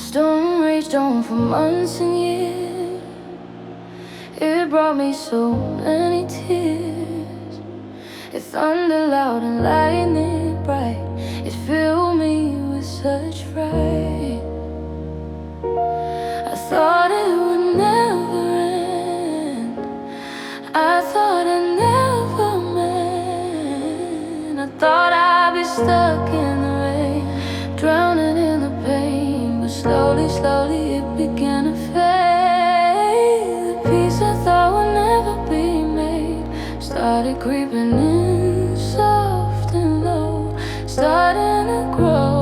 storm raged on for months and years. It brought me so many tears. It thundered loud and lightning bright. It filled me with such fright. I thought it would never end. I thought I'd never mend. I thought I'd be stuck in the rain, drowning in the pain. But slowly, slowly it began to fade. The peace I thought would never be made started creeping in, soft and low, starting to grow.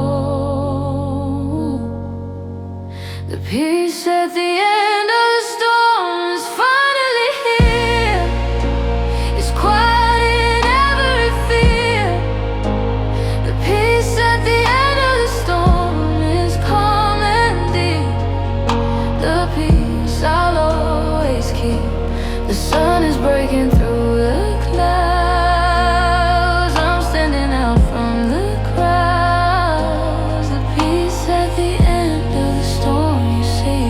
The peace at the end of the storm is finally here. It's quiet in every fear. The peace at the end of the storm is calm and deep. The peace I'll always keep. The sun is breaking through the clouds. I'm standing out from the crowds. The peace at the end of the storm, you see,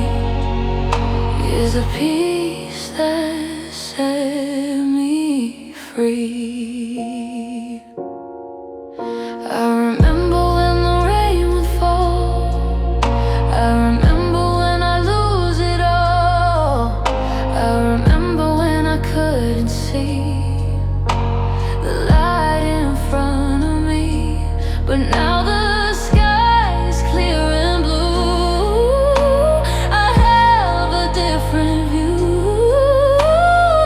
is a peace that set me free. I remember when the rain would fall. I remember when I lose it all. I remember when I couldn't see the light in front of me. But now the sky is clear and blue. I have a different view.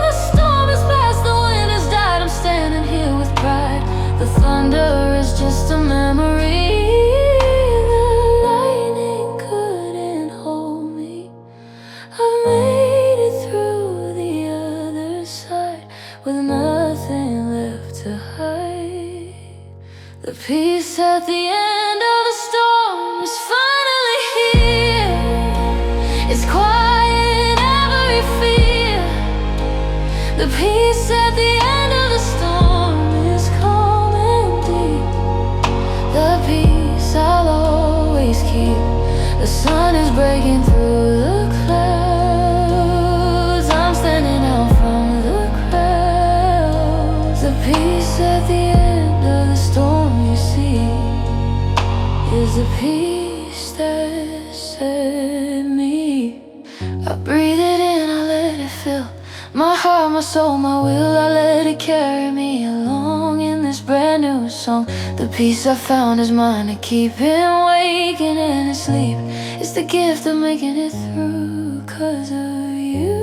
The storm has passed, the wind has died. I'm standing here with pride. The thunder is just a memory. The lightning couldn't hold me. I made it through the other side with nothing left to hide. The peace at the end of the storm is finally here. It's quiet in every fear. The peace at the end of the storm is calm and deep. The peace I'll always keep. The sun is breaking through the clouds. I'm standing out from the crowds. The peace at the end of the storm, you see, is the peace that set me. I breathe it in, I let it fill my heart, my soul, my will. I let it carry me along in this brand new song. The peace I found is mine to keep him waking in his sleep. It's the gift of making it through 'cause of you.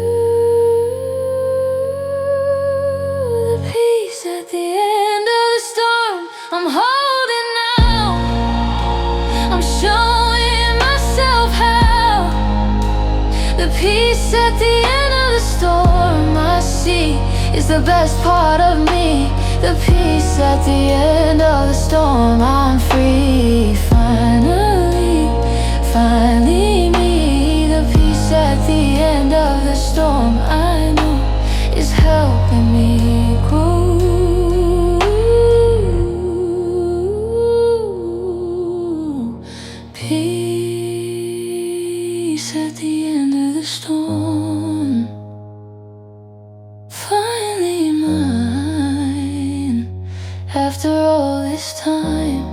The peace at the end of the storm I'm holding now. I'm showing myself how. The peace at the end of the storm I see is the best part of me. The peace at the end of the storm, I'm free. Finally, finally me. The peace at the end of the storm, I know, is helping me grow. Peace at the end of the storm, finally mine. After all this time,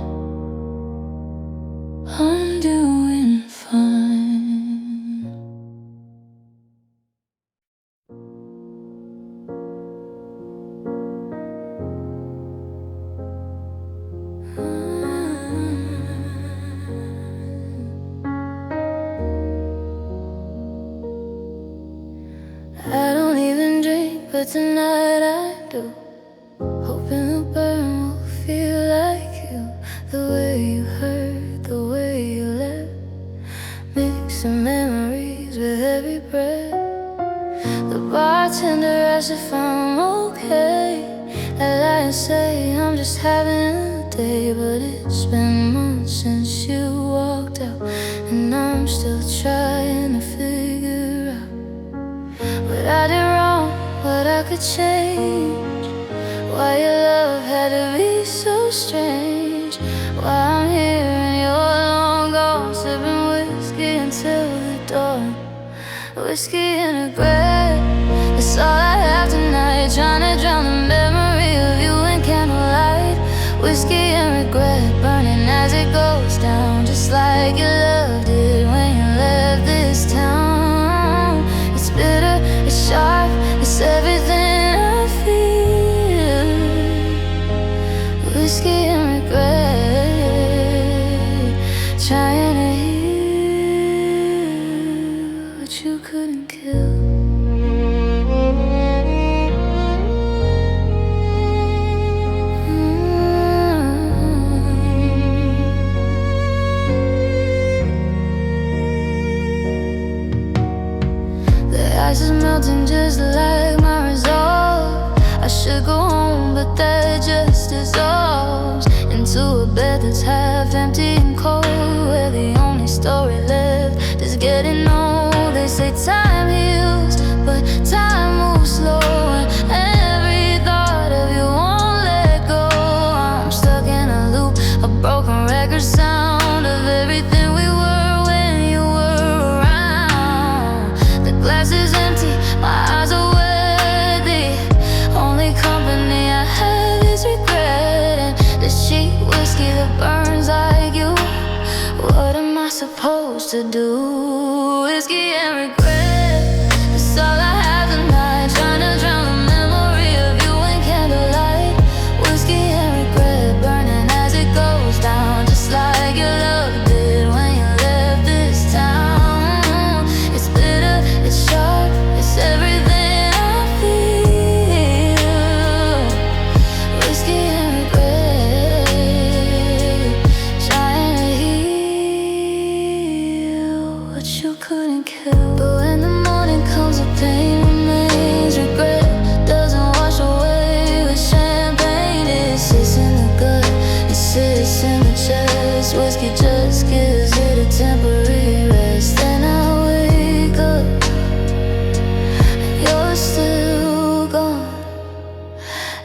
I'm doing fine. I don't even drink, but tonight I do. Hoping the burn will feel like you. The way you hurt, the way you left, mixing memories with every breath. The bartender asks if I'm okay. I lie and say I'm just having a day. But it's been months since you walked out, and I'm still trying to figure out what I did wrong, what I could change. Why your love had to be so strange. Why I'm here and you're long gone, sipping whiskey whiskey and regret. That's all I have tonight, trying to drown the memory of you in candlelight. Whiskey and regret, burning as it goes down, just like you loved it when you left this town. It's bitter, it's sharp, it's everything I feel. Whiskey and regret, trying to heal what you couldn't kill. Ice is melting just like my resolve. I should go home, but that just dissolves into a bed that's half empty and cold, where the only story left is getting old. They say time heals, but time moves slow, and every thought of you won't let go. I'm stuck in a loop, a broken record sound of everything we were when you were around. The glass is empty, my eyes are wet. The only company I have is regret, and this cheap whiskey that burns like you. What am I supposed to do? Whiskey and regret, that's all I have tonight, trying to drown the memory of you in candlelight. Whiskey and regret, burning as it goes down, just like you loved it when you left this town. It's bitter, it's sharp, it's everything I feel. Whiskey and regret, trying to heal what you couldn't kill. But when the morning comes, the pain remains. Regret doesn't wash away with champagne. It sits in the gut, it sits in the chest. Whiskey just gives it a temporary rest. Then I wake up, you're still gone,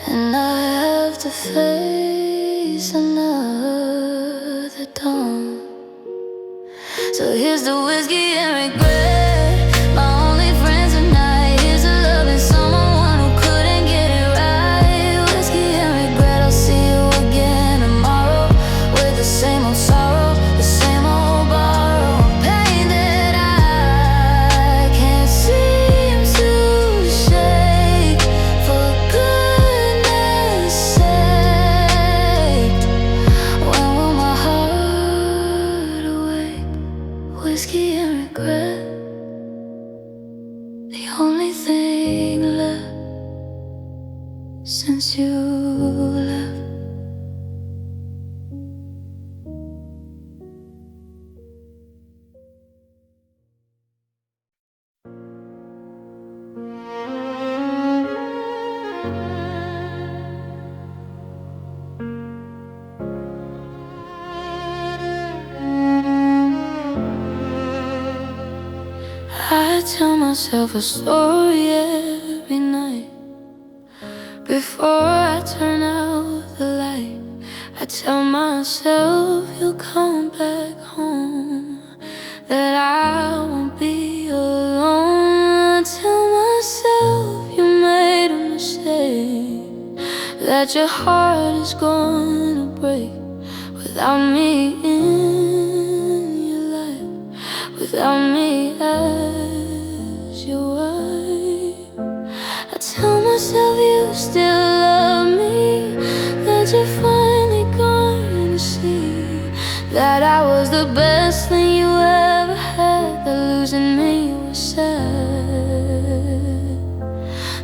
and I have to face another dawn. So here's the whiskey and regret, my only friends tonight. Here's the love in someone who couldn't get it right. Whiskey and regret, I'll see you again tomorrow, with the same old sorrow, the same old borrow. Pain that I can't seem to shake. For goodness sake, when will my heart awake? Whiskey and regret, the only thing left since you left. I tell myself a story every night before I turn out the light. I tell myself you'll come back home, that I won't be alone. I tell myself you made a mistake, that your heart is gonna break without me in your life, without me as your wife. I tell myself you still love me, that you're finally gonna see that I was the best thing you ever had, that losing me was sad.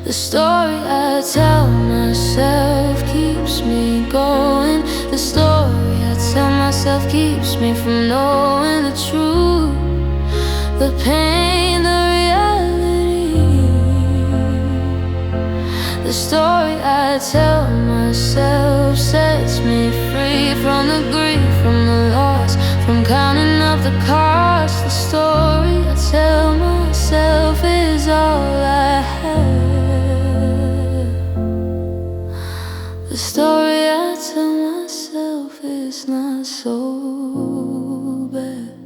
The story I tell myself keeps me going. The story I tell myself keeps me from knowing the truth, the pain, the reality. The story I tell myself sets me free from the grief, from the loss, from counting up the cost. The story I tell myself is all I have. The story I tell myself is not so bad.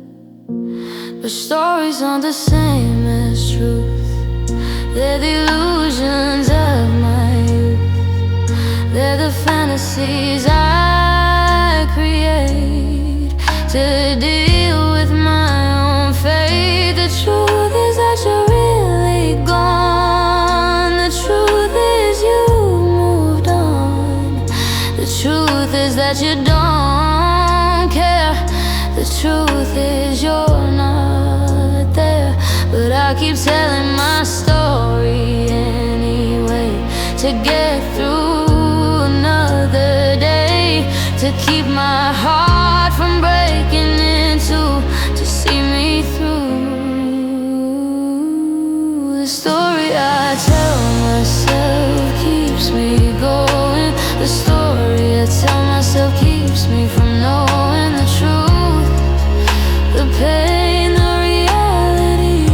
but stories aren't the same as truth. They're the illusions of my youth. They're the fantasies I create to deal with my own fate. The truth is that you're really gone. The truth is you moved on. The truth is that you don't care. The truth is you're not there. But I keep telling my story anyway, to get through another day, to keep my heart from breaking in two, to see me through. The story I tell myself keeps me going. The story I tell myself keeps me from knowing the truth, the pain, the reality.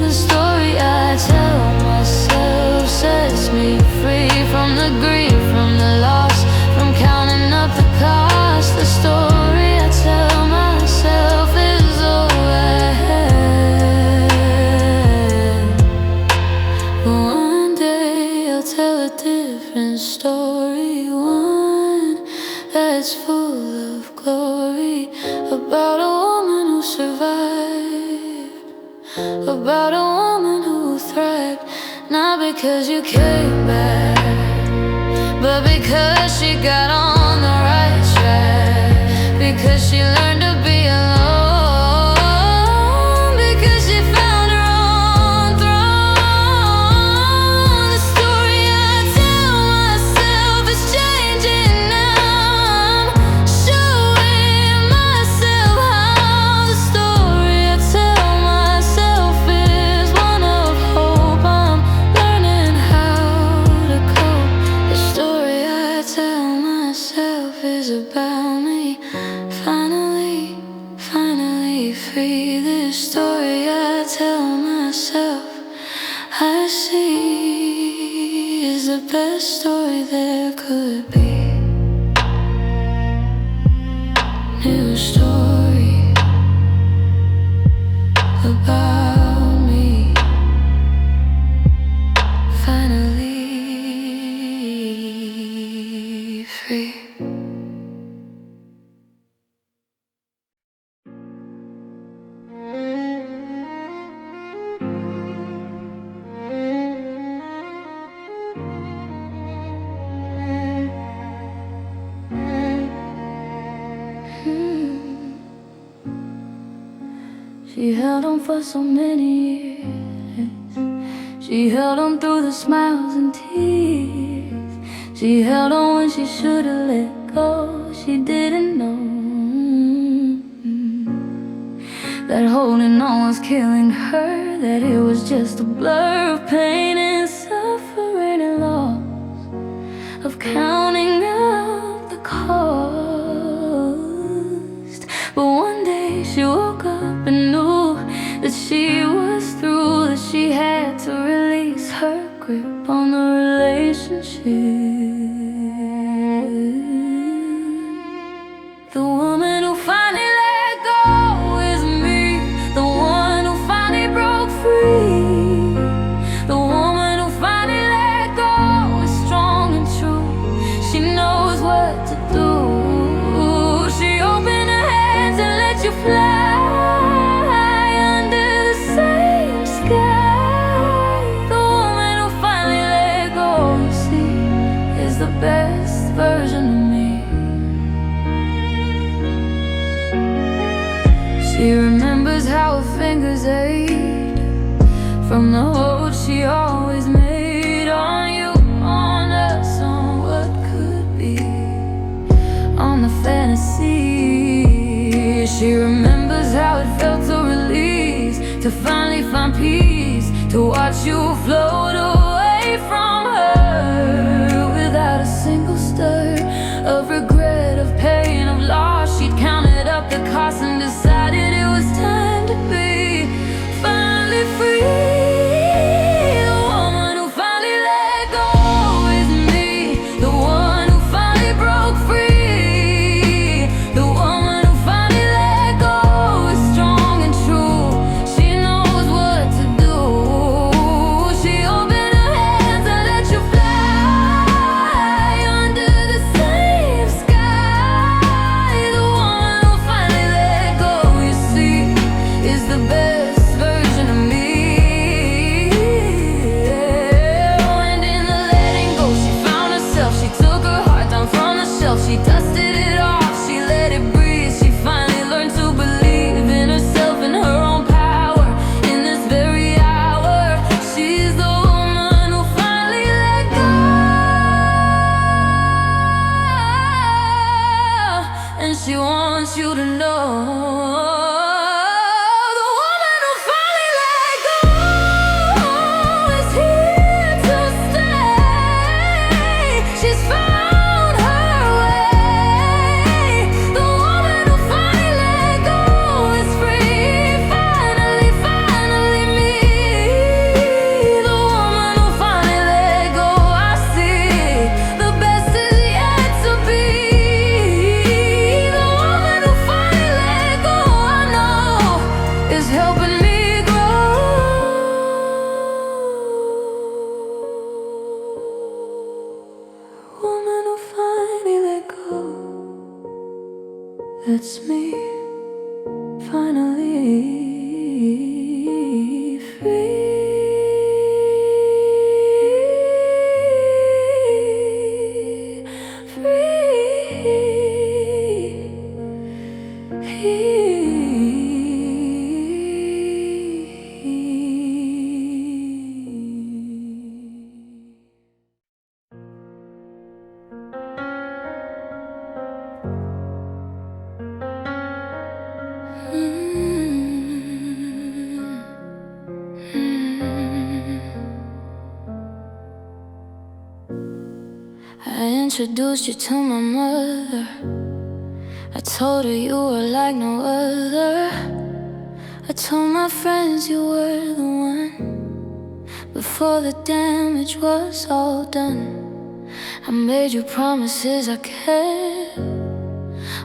The story I tell myself sets me free from the grief, from the loss, from counting up the cost. The story I tell myself is all I had. But one day I'll tell a different story, one that's full of glory, about a woman who survived, about a woman who thrived. Not because you came back, but because she got on the right track, because she learned to be alone, because she found her own throne. The story I tell myself is changing now. I'm showing myself how. The story I tell myself is one of hope. I'm learning how to cope. The story I tell myself is about me. Finally, finally free. This story I tell myself I see is the best story there could be. New story about me. Finally free. She held on for so many years. She held on through the smiles and tears. She held on when she should've let go. She didn't know that holding on was killing her, that it was just a blur of pain and suffering and loss, of counting up the cost. But one day she woke up and knew that she was through, that she had to release her grip on the relationship. The woman who finally let go is me, the one who finally broke free. The woman who finally let go is strong and true. She knows what to do. She opened her hands and let you fly under the same sky. The woman who finally let go, you see, is the best version of me. She remembers how her fingers ached from the hold she always made on you, on us, on what could be, on the fantasy. She remembers how it felt to release, to finally find peace, to watch you float away from her without a single stir of regret, of pain, of loss. She'd counted up the cost and decided it was time to be finally free. The woman who finally let go is me, the one who finally broke free. The woman who finally let go introduced you to my mother. I told her you were like no other. I told my friends you were the one. Before the damage was all done, I made you promises I kept.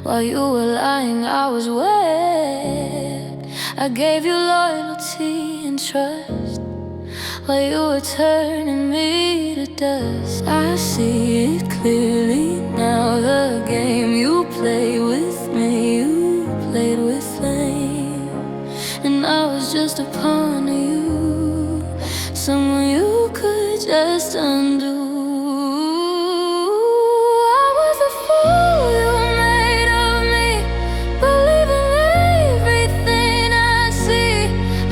While you were lying, I was wet. I gave you loyalty and trust, while you were turning me to dust. I see it clearly now, the game you played with me, you played with flame. And I was just a pawn to you, someone you could just undo. I was the fool you made of me, believing everything I see.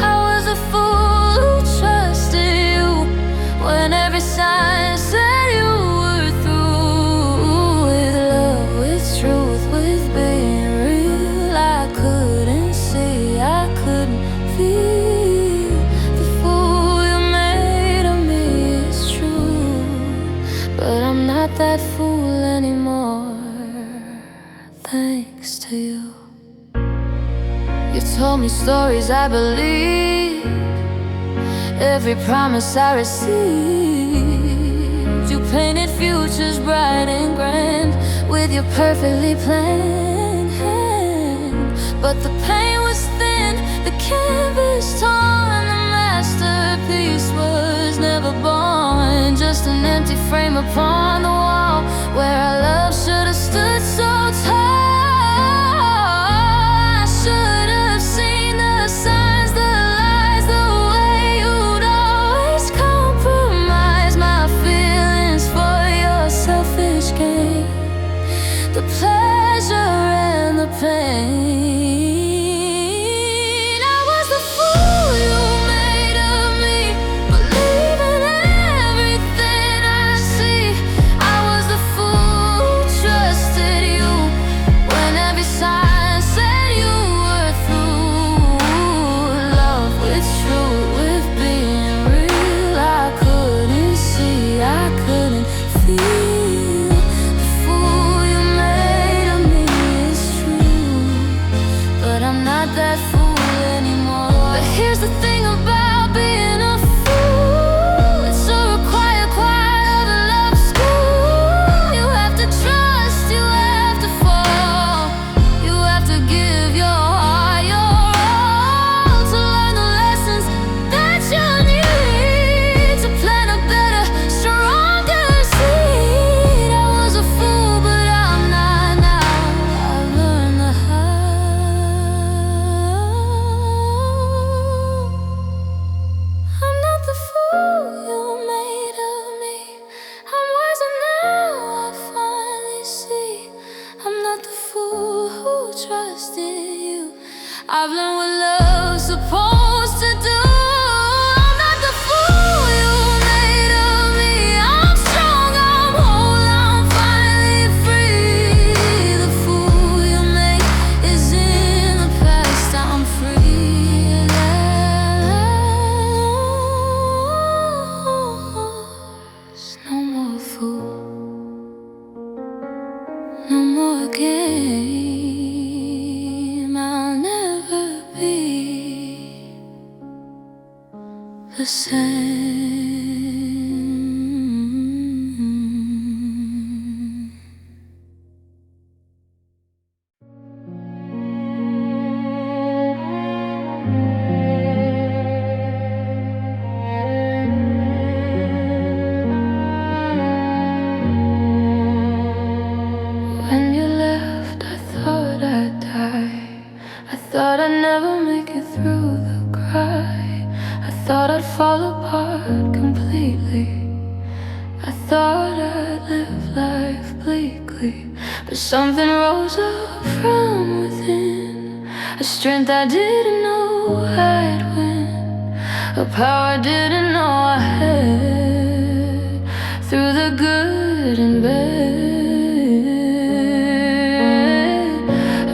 I was a fool who trusted you when every sign said you were through. With love, with truth, with being real, I couldn't see, I couldn't feel. The fool you made of me is true, but I'm not that fool anymore, thanks to you. You told me stories I believed, every promise I received. You painted futures bright and grand with your perfectly planned hand. But the pain was thin, the canvas torn, the masterpiece was never born. Just an empty frame upon the wall where our love should have stood so tall. I should have seen the signs, the lies, the way you'd always compromise my feelings for your selfish gain, the pleasure and the pain. I was the fool you made of me, believing everything I see. I was the fool who trusted you when every sign said you were through. Love with truth, with being real, I couldn't see, I couldn't feel. The fool you made of me is true, but I'm not that fool anymore. But here's the thing about being a fool, it's a required part of the love school. You have to trust, you have to fall, you have to give your heart, your all, to learn the lessons that you need to plant a better, stronger seed. I was a fool, but I'm not now. I've learned the how. I'm not the fool you made of me. I'm wiser now, I finally see. I'm not the fool who trusted you. I've learned what love's supposed to do. I'm not the fool you made of me. I'm strong, I'm whole, I'm finally free. The fool you made is in the past, I'm free at last. No more fool, no more game. I'll never be the same. When you left, I thought I'd die. I thought I'd never make it through the cry. I thought I'd fall apart completely. I thought I'd live life bleakly. But something rose up from within, a strength I didn't know I'd win, a power I didn't know I had. Through the good and bad,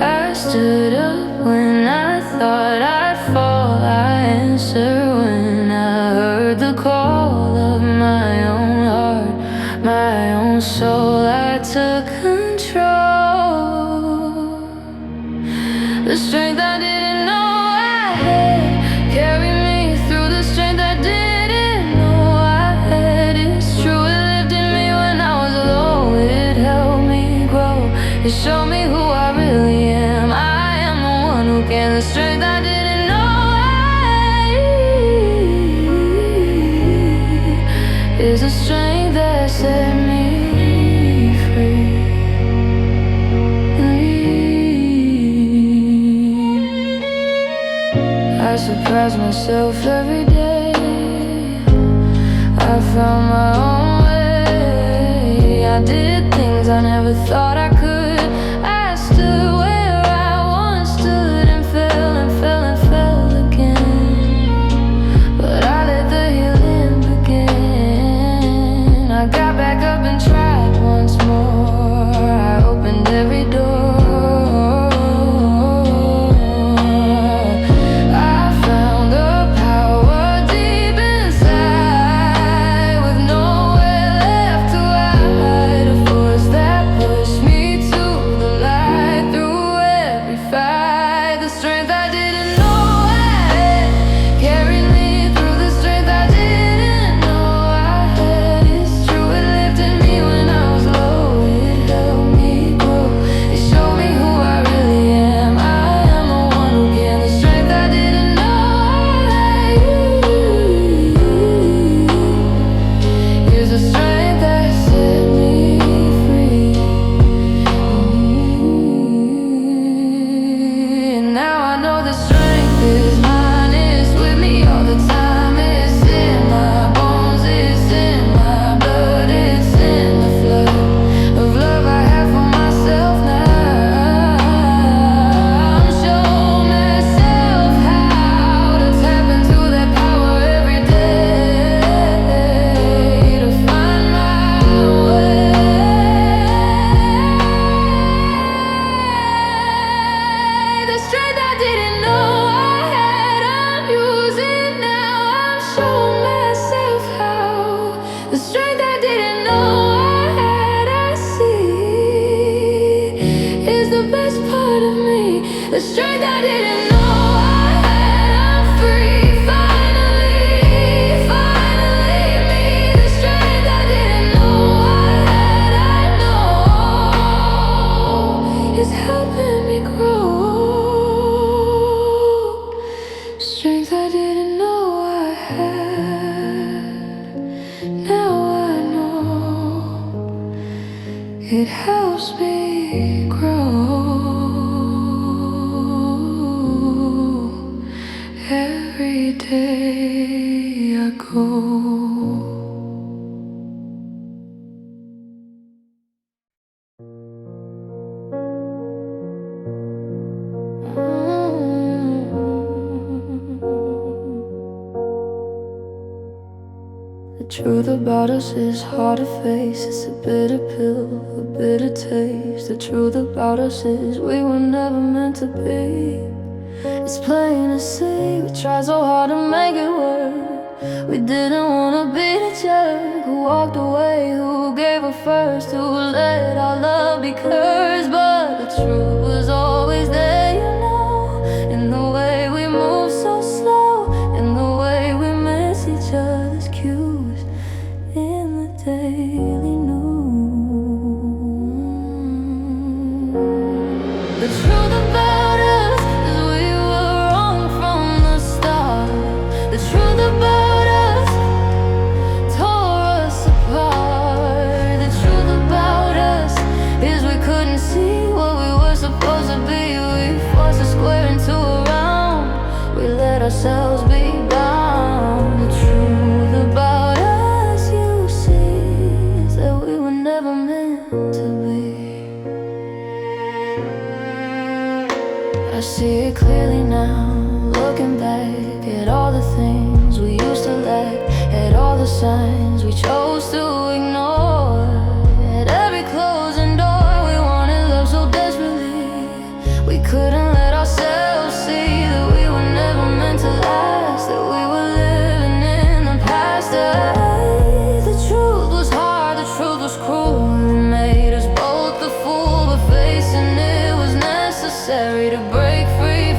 I stood up when I thought I'd fall. I answered when I heard the call of my own heart, my own soul. I strength I didn't know I had. Carry me through the strength I didn't know I had. It's true, it lifted me when I was low. It helped me grow. It showed me who I really am. I am the one who can. The strength I didn't know I had is a strength that set me free. I surprise myself every day. I found my own way. I did things I never thought I could. I stood where I once stood and fell and fell and fell again. But I let the healing begin. I got back up and tried once more. I opened every door. The strength I didn't know I had, I'm free, finally, finally me. The strength I didn't know I had, I know is helping me grow. Strength I didn't know I had, now I know it helps me grow. Every day I go. The truth about us is hard to face. It's a bitter pill, a bitter taste. The truth about us is we were never meant to be. It's plain to see, we tried so hard to make it work. We didn't wanna be the jerk who walked away, who gave her first, who let our love be cursed. But the truth was always there, you know, in the way we move so slow, in the way we miss each other's cues in the daily news. The truth about us is we were wrong from the start. The truth about us tore us apart. The truth about us is we couldn't see what we were supposed to be. We forced a square into a round. We let ourselves be bound. The truth about us, you see, is that we were never meant to be. I see it clearly now, looking back at all the things we used to lack, at all the signs we chose to ignore, at every closing door. We wanted love so desperately, we couldn't let ourselves see that we were never meant to last, that we were living in the past. The truth was hard, the truth was cruel. It made us both a fool, but facing it was necessary to break free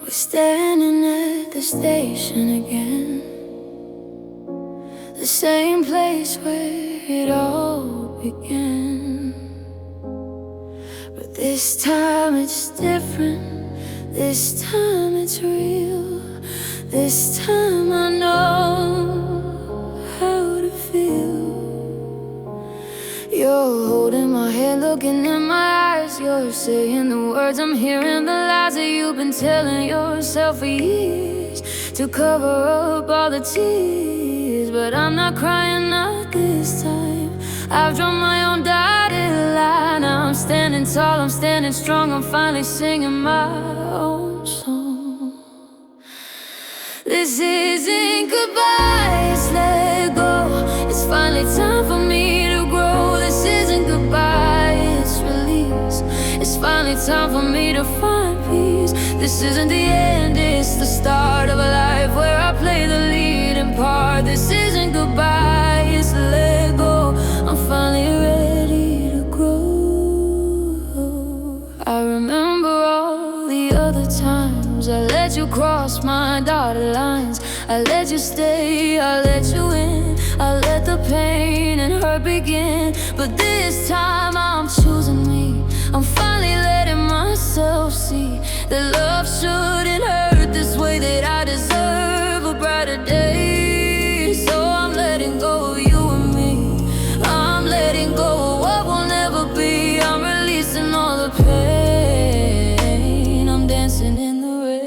We're standing at the station again, the same place where it all began. But this time it's different, this time it's real. This time I know how to feel. You're holding my hand, looking in my eyes. You're saying the words, I'm hearing the lies that you've been telling yourself for years, to cover up all the tears. But I'm not crying, not this time. I've drawn my own dotted line. Now I'm standing tall, I'm standing strong. I'm finally singing my own song. This isn't goodbye, it's let go. It's finally time for me to grow. This isn't goodbye, it's release. It's finally time for me to find peace. This isn't the end, it's the start of a life where I play the leading part. This isn't goodbye, it's let go. I'm finally ready to grow. I remember all the other times I let you cross my dotted lines. I let you stay, I let you in. I let the pain and hurt begin. But this time I'm choosing me. I'm finally letting myself see that love shouldn't hurt this way, that I deserve a brighter day. So I'm letting go of you and me. I'm letting go of what will never be. I'm releasing all the pain. I'm dancing in the rain.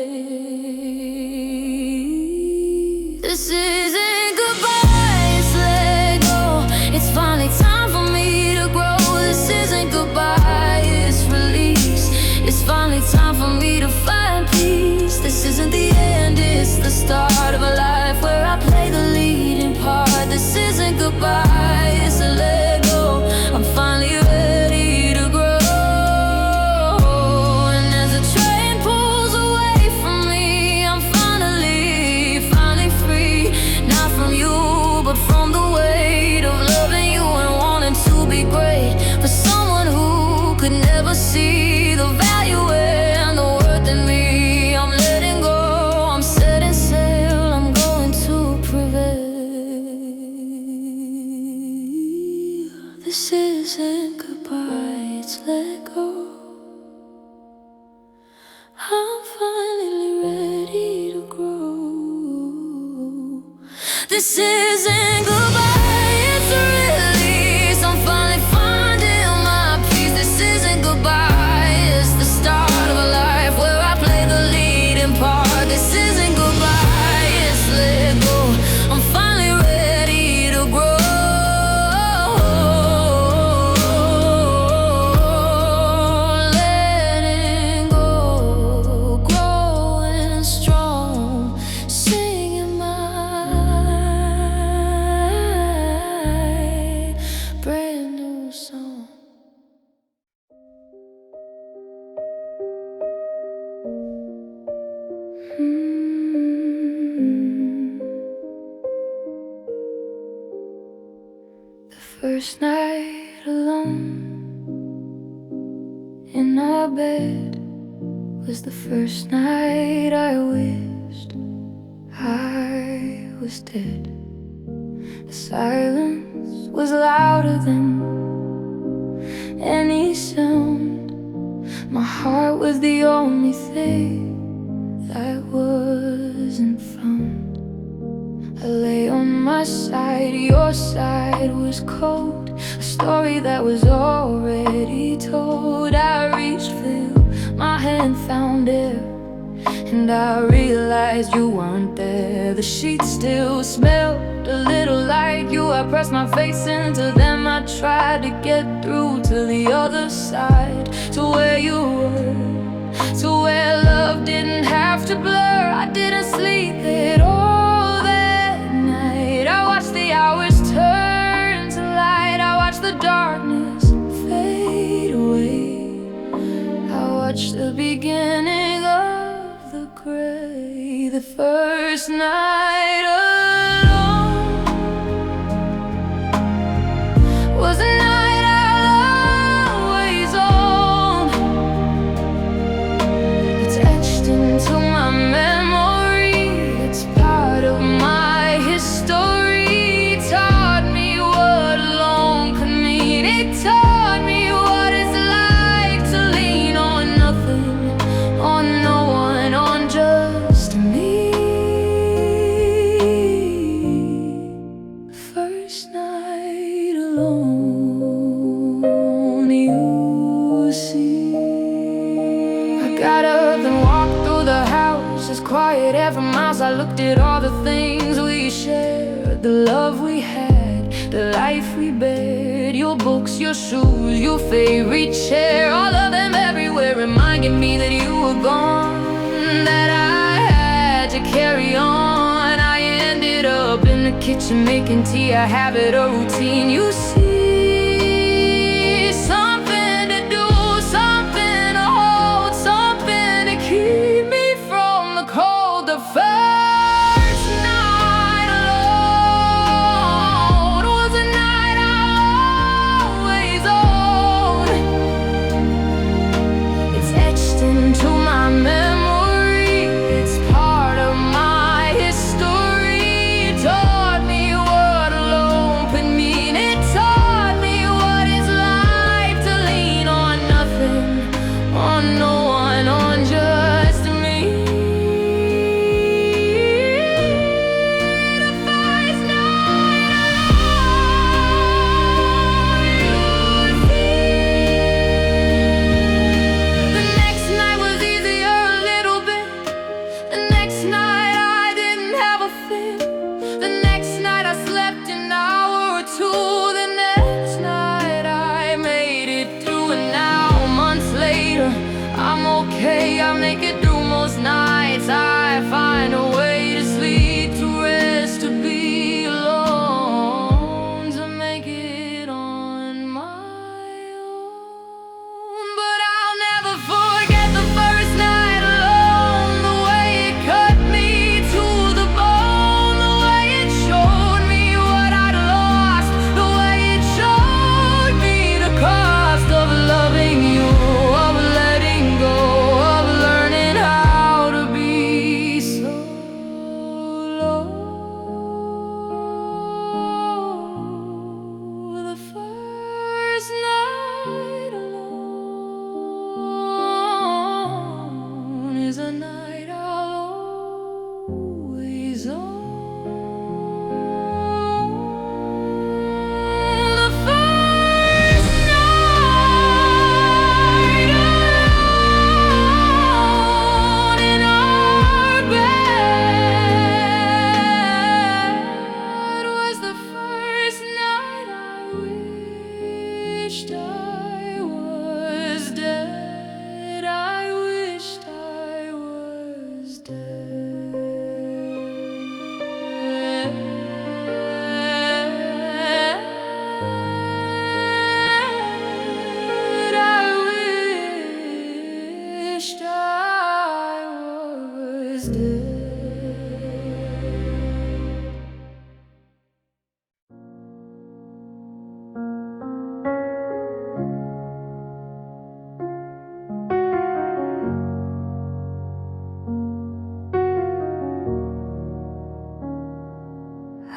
This isn't goodbye, it's let go. It's finally time for me to grow. This isn't goodbye, it's release. It's finally time for me to find peace. This isn't the end, it's the start of a life where I play the leading part. This isn't goodbye, it's a let go. I'm finally ready to grow. And as the train pulls away from me, I'm finally free. Not from you, but from the weight of loving you and wanting to be great for someone who could never see the value and the worth in me. I'm letting go, I'm setting sail, I'm going to prevail. This isn't goodbye, it's let go. I'm finally ready to grow. This isn't goodbye, it's a release. I'm finally finding my peace. This isn't goodbye, it's the start of a life where I play the leading part. This isn't goodbye, it's let go. I'm finally ready to grow. Letting go, growing strong, singing my brand new song. The first night alone in our bed was the first night I wished I was dead. The silence was louder than any sound. My heart was the only thing that wasn't found. I lay on my side, your side was cold. A story that was already told. I reached for you, my hand found air, and I realized you weren't there. The sheets still smelled a little like you. I pressed my face into them. I tried to get through to the other side, to where you were, to where love didn't have to blur. I didn't sleep at all that night. I watched the hours turn to light. I watched the darkness fade away. I watched the beginning of the gray. The first night alone was a night I'll always own. It's etched into my was quiet every miles. I looked at all the things we shared, the love we had, the life we bared. Your books, your shoes, your favorite chair, all of them everywhere, reminding me that you were gone, that I had to carry on. I ended up in the kitchen making tea, a habit, a routine. You see, something to do, something to hold, something to keep me from the cold. The first night alone was a night I'll always own. It's etched into my memory, it's part of my history. It taught me what alone could mean. It taught me what it's like to lean on nothing, on no one, on just me. The first night alone, you see. The next night was easier a little bit. The next night I didn't have a fear. The next night I slept an hour or two. The next night I made it through. And now, months later, I'm okay. I make it through most nights. I find a way to sleep, to rest, to be alone, to make it on my own. But I'll never forget the first night alone, the way it cut me to the bone, the way it showed me what I'd lost, the way it showed me the cost of loving you, of letting go, of learning how to be solo. The first night alone is a night I'll always own. The first night alone in our bed was the first night I wished I was dead. I wished I was dead. I wished I was dead.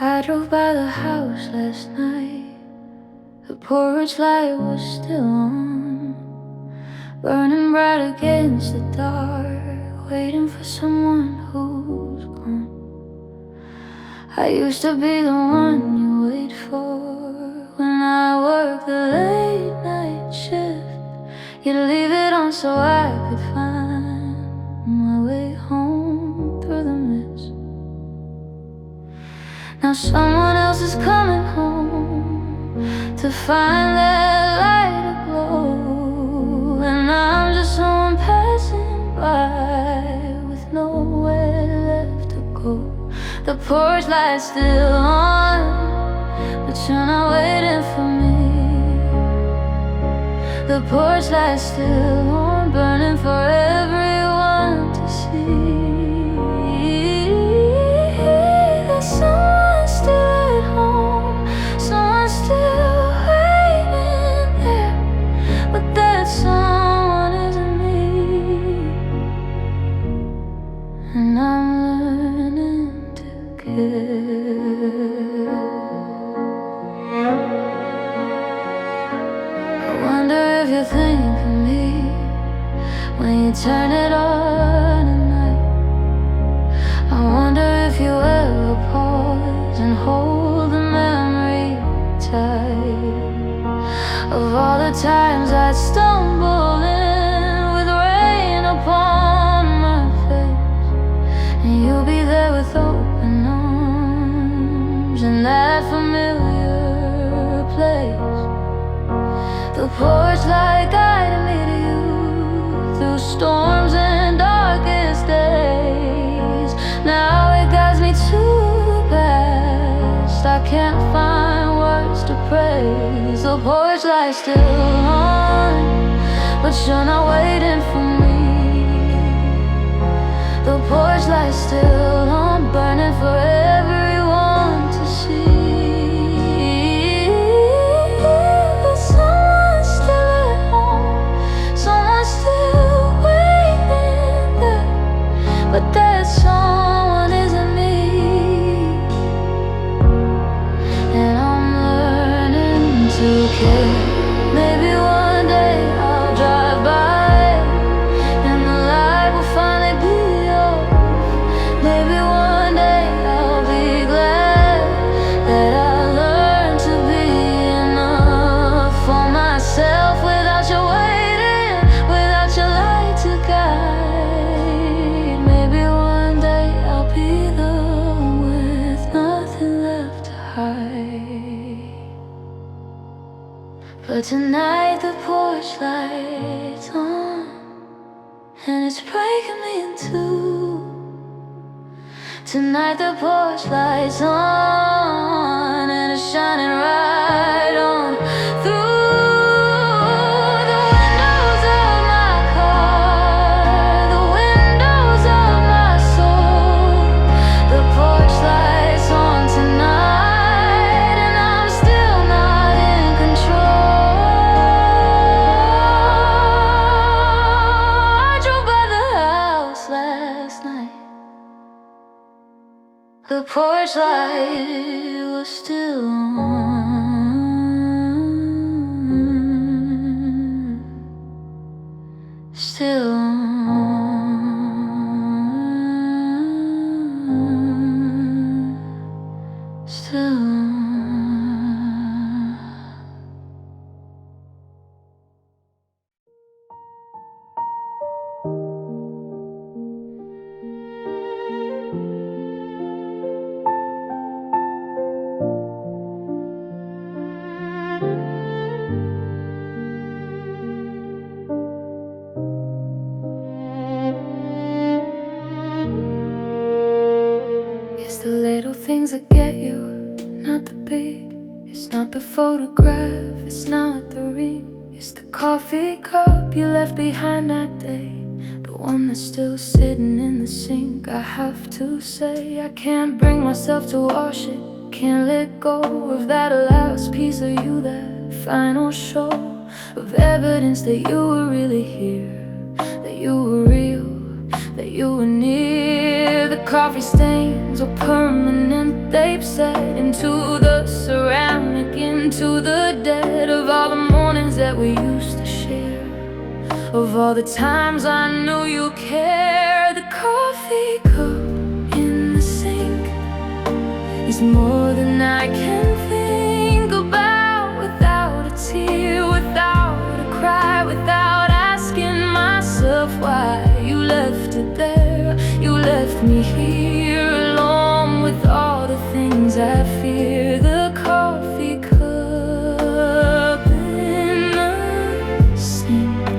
I drove by the house last night. The porch light was still on, burning bright against the dark, waiting for someone who's gone. I used to be the one you wait for when I worked the late night shift. You'd leave it on so I could find my way home through the mist. Now someone else is coming home to find that light aglow, and I'm just someone passing by with nowhere left to go. The porch light's still on, but you're not waiting for me. The porch light's still on, burning for everyone to see. There's someone still at home, someone still waiting there, but that someone isn't me. And I'm learning to care. I wonder if you think of me when you turn it on at night. I wonder if you ever pause and hold the memory tight of all the times I'd stumble in with rain upon my face, place. The porch light guided me to you through storms and darkest days. Now it guides me to the past. I can't find words to praise. The porch light's still on, but you're not waiting for me. The porch light's still on, burning for everyone to see. But someone's still at home, someone's still waiting there. But that someone isn't me, and I'm learning to care. Maybe one day I'll drive by and the light will finally be off. Maybe one day I'll be glad that I learned to be enough for myself without your waiting, without your light to guide. Maybe one day I'll be the one with nothing left to hide. But tonight the porch light's on, and it's breaking me in two. Tonight the porch light's on, and it's shining right on through the windows of my car, the windows of my soul. The porch light's on tonight, and I'm still not in control. I drove by the house last night. The porch light was still on, still on, still on. It's the little things that get you, not the big. It's not the photograph, it's not the ring. It's the coffee cup you left behind that day, the one that's still sitting in the sink. I have to say, I can't bring myself to wash it. Can't let go of that last piece of you, that final show of evidence that you were really here, that you were real, that you were near. The coffee stains are permanent, they've set into the ceramic, into the dead of all the mornings that we used to share, of all the times I knew you cared. The coffee cup in the sink is more than I can think about, without a tear, without a cry, without asking myself why you left it there. You left me here alone with all the things I fear. The coffee cup in the sink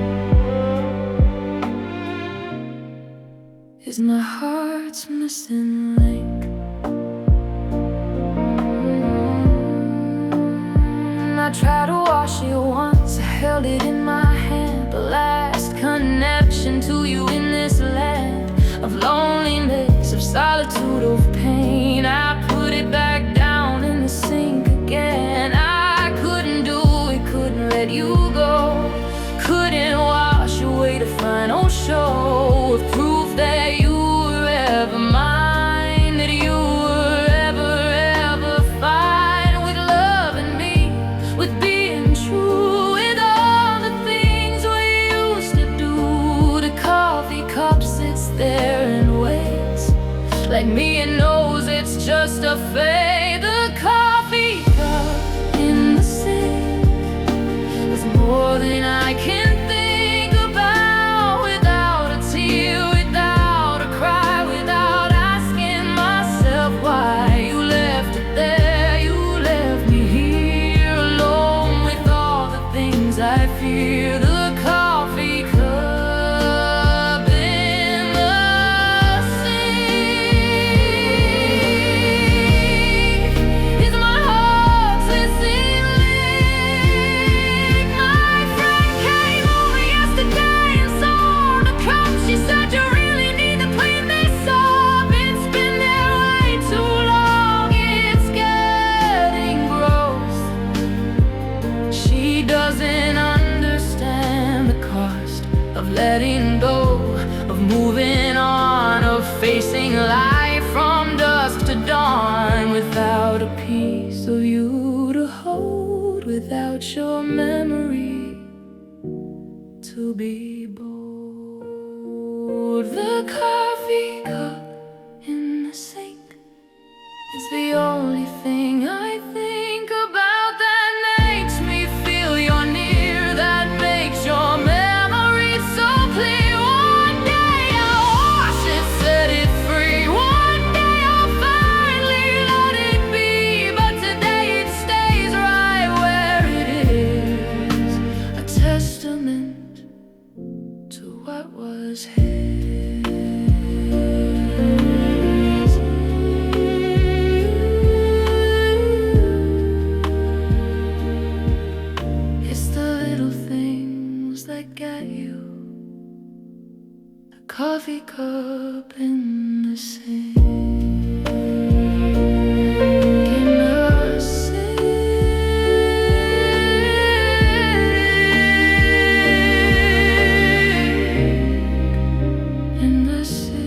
is my heart's missing link. I tried to wash it once, I held it in my hand, the last connection to you in this land of loneliness, of solitude, of pain. I put it back down in the sink again. I couldn't do it, couldn't let you go, couldn't wash away the final show of proof that you were ever mine, that you were ever fine with loving me, with being true, with all the things we used to do. The coffee cup sits there and waits, like me, and knows it's just a fade. The coffee cup in the sink is more than I can think about, without a tear, without a cry, without asking myself why you left it there. You left me here alone facing life from dusk to dawn, without a piece of you to hold, without your memory to be bold. The coffee cup in the sink is the only thing I think about that makes me feel you're near, that makes your memory so clear. One day I'll wash it, set it free. One day I'll finally let it be. But today it stays right where it is, a testament to what was his. That got you, the coffee cup in the sink, in the sink, in the sink.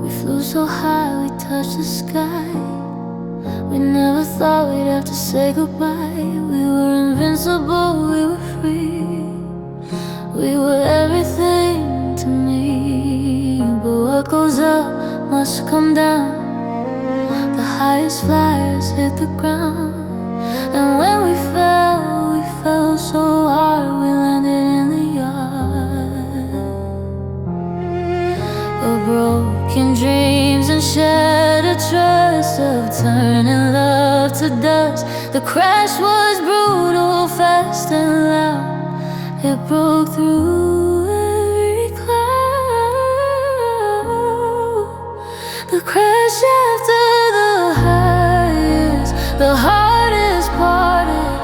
We flew so high, we touched the sky. We never thought we'd have to say goodbye. We were invincible, we were free. We were everything to me. But what goes up must come down. The highest flyers hit the ground. And when we fell so hard, we landed in the yard. But broken dreams and shattered trust of turning love to dust. The crash was brutal, fast and loud. It broke through every cloud. The crash after the highest, the hardest part, it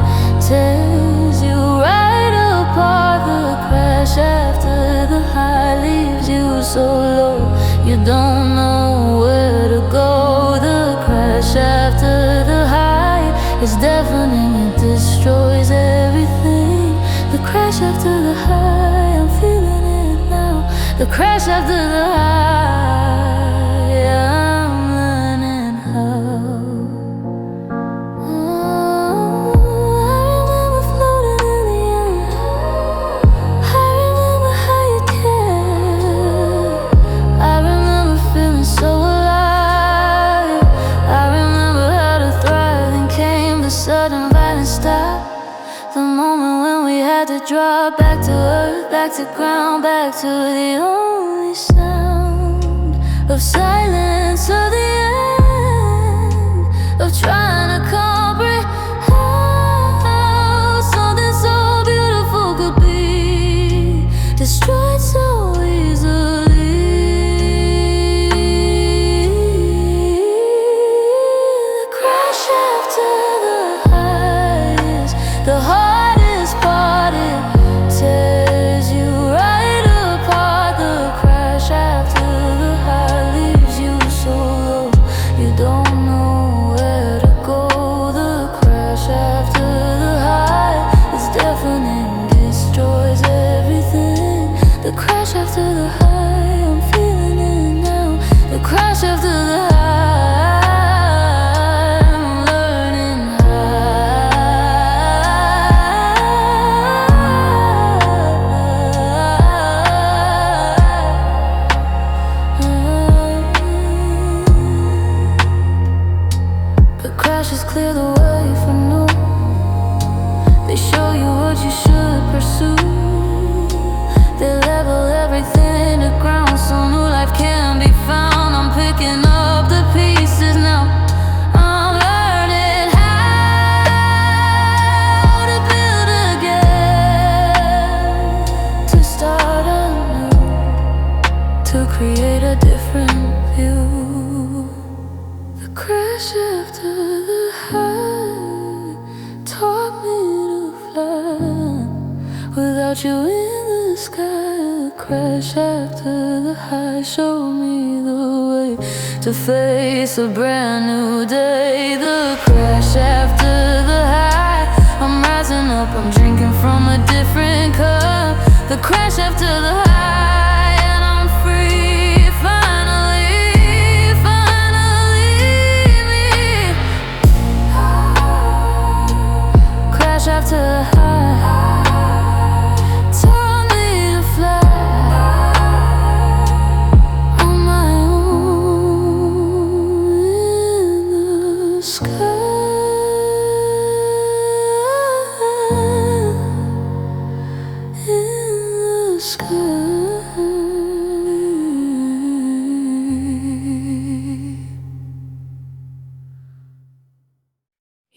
tears you right apart. The crash after the high leaves you so low, you don't know where to go. The crash after the high is deafening, it destroys everything. The crash after the high, I'm feeling it now. The crash after the high, I'm learning how. Oh, I remember floating in the air. I remember how you cared. I remember feeling so alive. I remember how to thrive. Then came the sudden violent stop. The moment when we had to drop back to earth, back to ground, back to the only sound of silence, of the end, of trying to comprehend how something so beautiful could be destroyed so easily. The crash after the highs, the hardest part, it tears you right apart. The crash after the high leaves you so low, you don't know where to go. The crash after the high is deafening, destroys everything. The crash after the high, I'm feeling it now. The crash after the high, I'm learning the crashes clear the way for new. They show you what you should pursue. They level everything to ground, so new life can be found. I'm picking up the pieces now. I'm learning how to build again, to start anew, to create a different view. The crash after the high. without you in the sky. A crash after the high showed me the way to face a brand new day. The crash after the high, I'm rising up, I'm drinking from a different cup. The crash after the high, and I'm free, finally, finally me. Crash after the high taught me to fly on my own in the sky.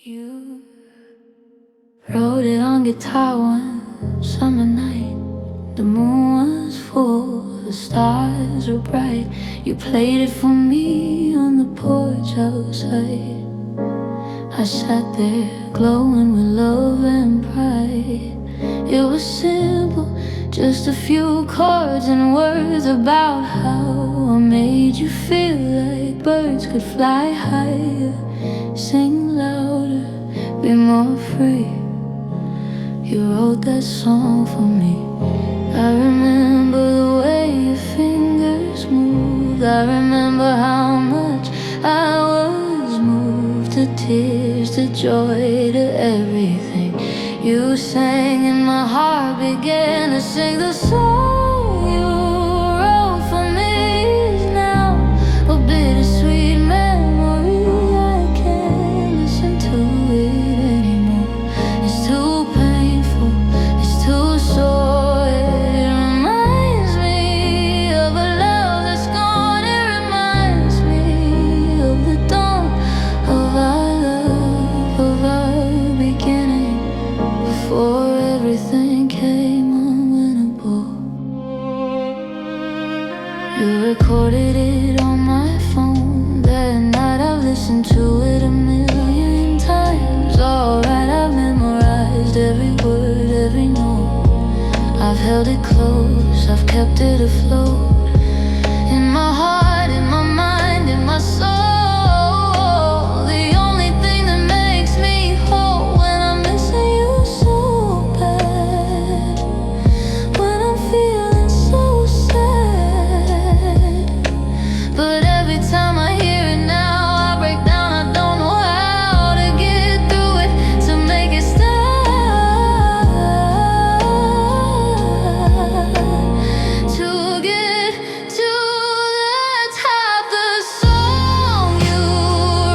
You wrote it on guitar one summer night. The moon was full, the stars were bright. You played it for me on the porch outside. I sat there glowing with love and pride. It was simple, just a few chords and words about how I made you feel like birds could fly higher, sing louder, be more free. You wrote that song for me. I remember the way your fingers moved. I remember how much I was moved, to tears, to joy, to everything. You sang and my heart began to sing. The song you wrote for me is now a bittersweet memory. I can't listen to it anymore. It's too painful, it's too sore. It reminds me of a love that's gone. It reminds me of the dawn of our love, of our beginning, before everything came unwinnable. You recorded it on my phone that night. I've listened to it a million times. Alright, I've memorized every word, every note. I've held it close, I've kept it afloat, in my heart, in my mind, in my soul. The only thing that makes me whole when I'm missing you so bad, when I'm feeling so sad. But every time I hear it now, I break down. I don't know how to get through it, to make it stop, to get to the top. The song you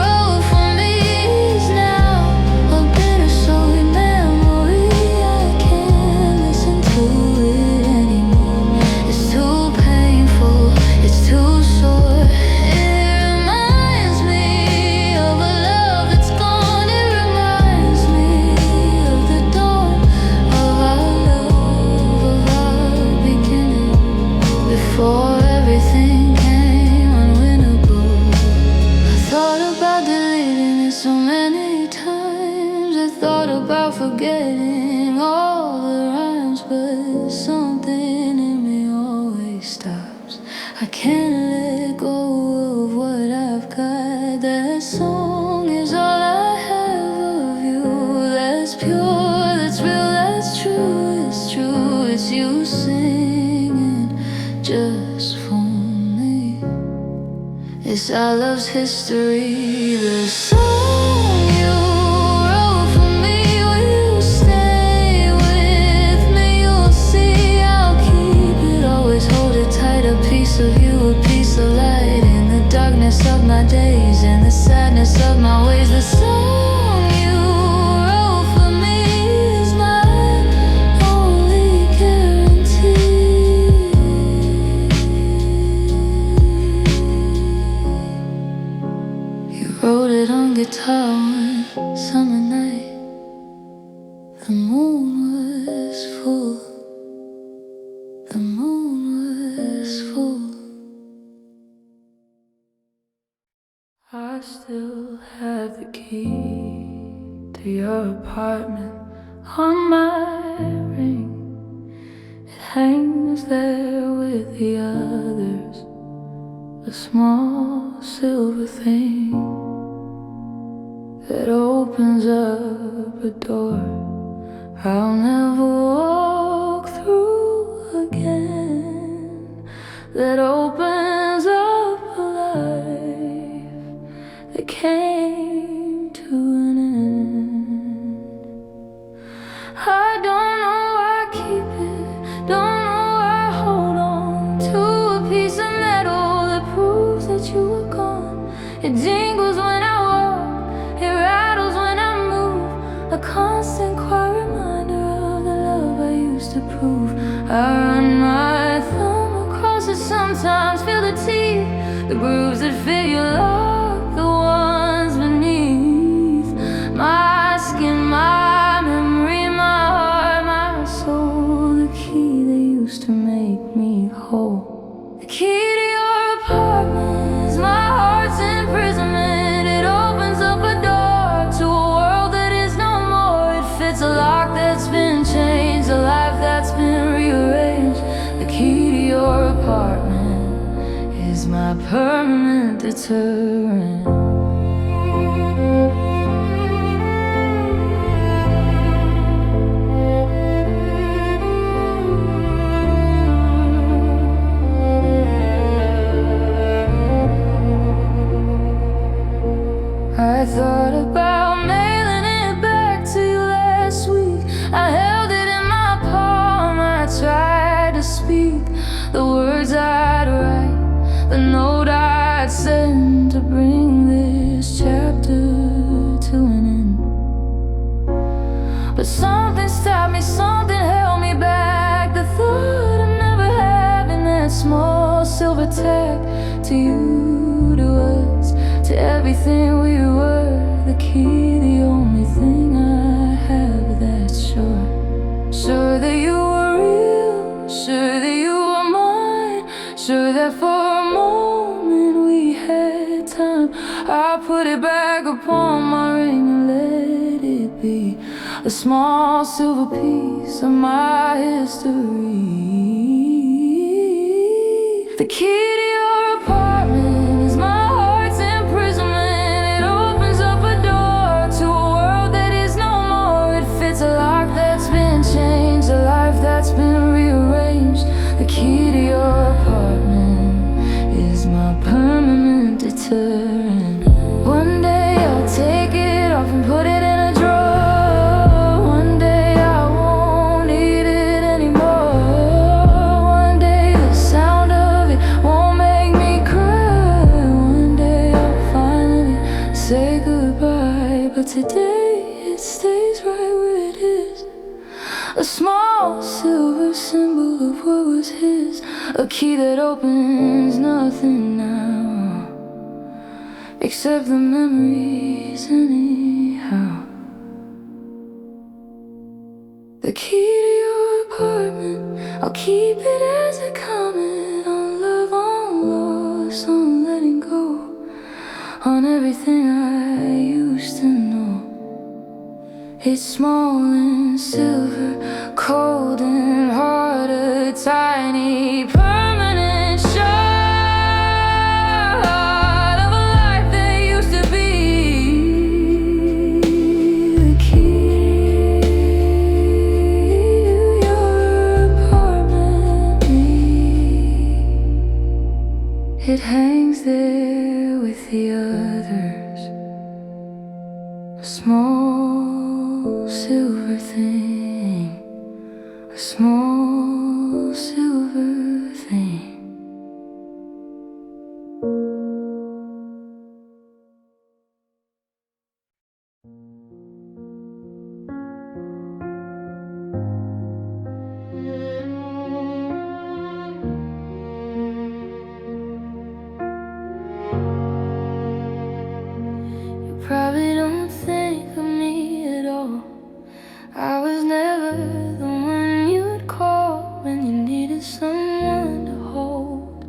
wrote for me is now a bittersweet memory. I can't listen to it anymore. It's too painful, it's too sore. It reminds me of a love that's gone. It reminds me of the dawn of our love, of our beginning, before everything came unwinnable. I thought about deleting it so many times. I thought about forgetting all the rhymes, but something in me always stops. I can't let go of what I've got. That song is all I have of you. That's pure, that's real, that's true. It's true, it's you singing just for me. It's our love's history. The song you wrote for me. Will you stay with me? You'll see I'll keep it. Always hold it tight. A piece of you, a piece of light, in the darkness of my days, in the sadness of my ways. The song you wrote for me is my only guarantee. You wrote it on guitar one summer night. The moon was full, the moon was full. I still have the key to your apartment on my ring. hangs there with the others, a small silver thing that opens up a door I'll never walk through again, that opens up a life that came to an end. I don't know why I keep it, don't know why I hold on to a piece of metal that proves that you were gone. It jingles when I walk, it rattles when I move, a constant quiet reminder of the love I used to prove. I run my thumb across it sometimes, feel the teeth, the grooves that fit your lock, the ones beneath my skin, my memory, my heart, my soul, the key that used to make me whole. The key to your apartment is my heart's imprisonment. It opens up a door to a world that is no more. It fits a lock that's been changed, a life that's been rearranged. The key to your apartment is my permanent deterrent. I thought about mailing it back to you last week. I held it in my palm, I tried to speak the words I'd write, the note I'd send to bring this chapter to an end. But something stopped me, something held me back, the thought of never having that small silver tag to you, to us, to everything we were. The key, the only thing I have that's sure. Sure that you were real, sure that you were mine, sure that for a moment we had time. I put it back upon my ring and let it be a small silver piece of my history. The key to your apartment is my heart's imprisonment. It opens up a door to a world that is no more. It fits a lock that's been changed, a life that's been rearranged. The key to your apartment is my permanent deterrent. One day I'll take it off and put it in a drawer. One day I won't need it anymore. One day the sound of it won't make me cry. One day I'll finally say goodbye. But today it stays right where it is, a small silver symbol of what was his, a key that opens nothing now except the memories anyhow. The key to your apartment, I'll keep it as a comment on love, on loss, on letting go, on everything I used to know. It's small and silver, cold and hard, a tiny permanent shard of a life that used to be. The key to your apartment, it hangs there with the others, a small silver thing, a small silver thing. You probably don't think of me at all. I was never the one you'd call when you needed someone to hold.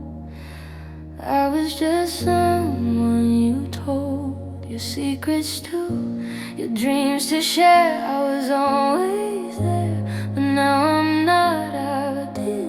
I was just someone you told your secrets to, your dreams to share. I was always there, but now I'm not. I did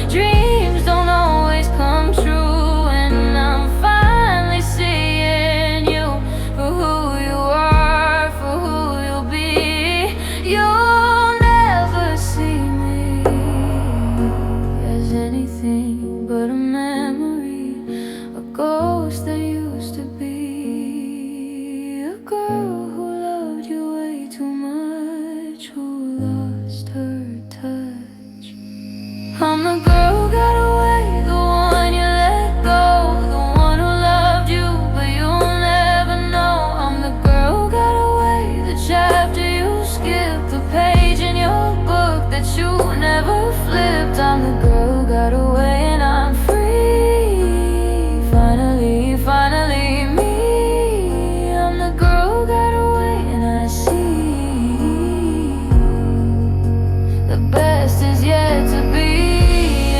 Dreams don't always come true, and I'm finally seeing you for who you are, for who you'll be. You'll never see me as anything but a memory, a ghost that used to be, a girl who loved you way too much, who lost her touch. I'm the girl who got away, the one you let go, the one who loved you but you'll never know. I'm the girl who got away, the chapter you skipped, the page in your book that you never flipped. I'm the girl who got away and I'm free. Finally, finally me. I'm the girl who got away and I see the best is yet to be.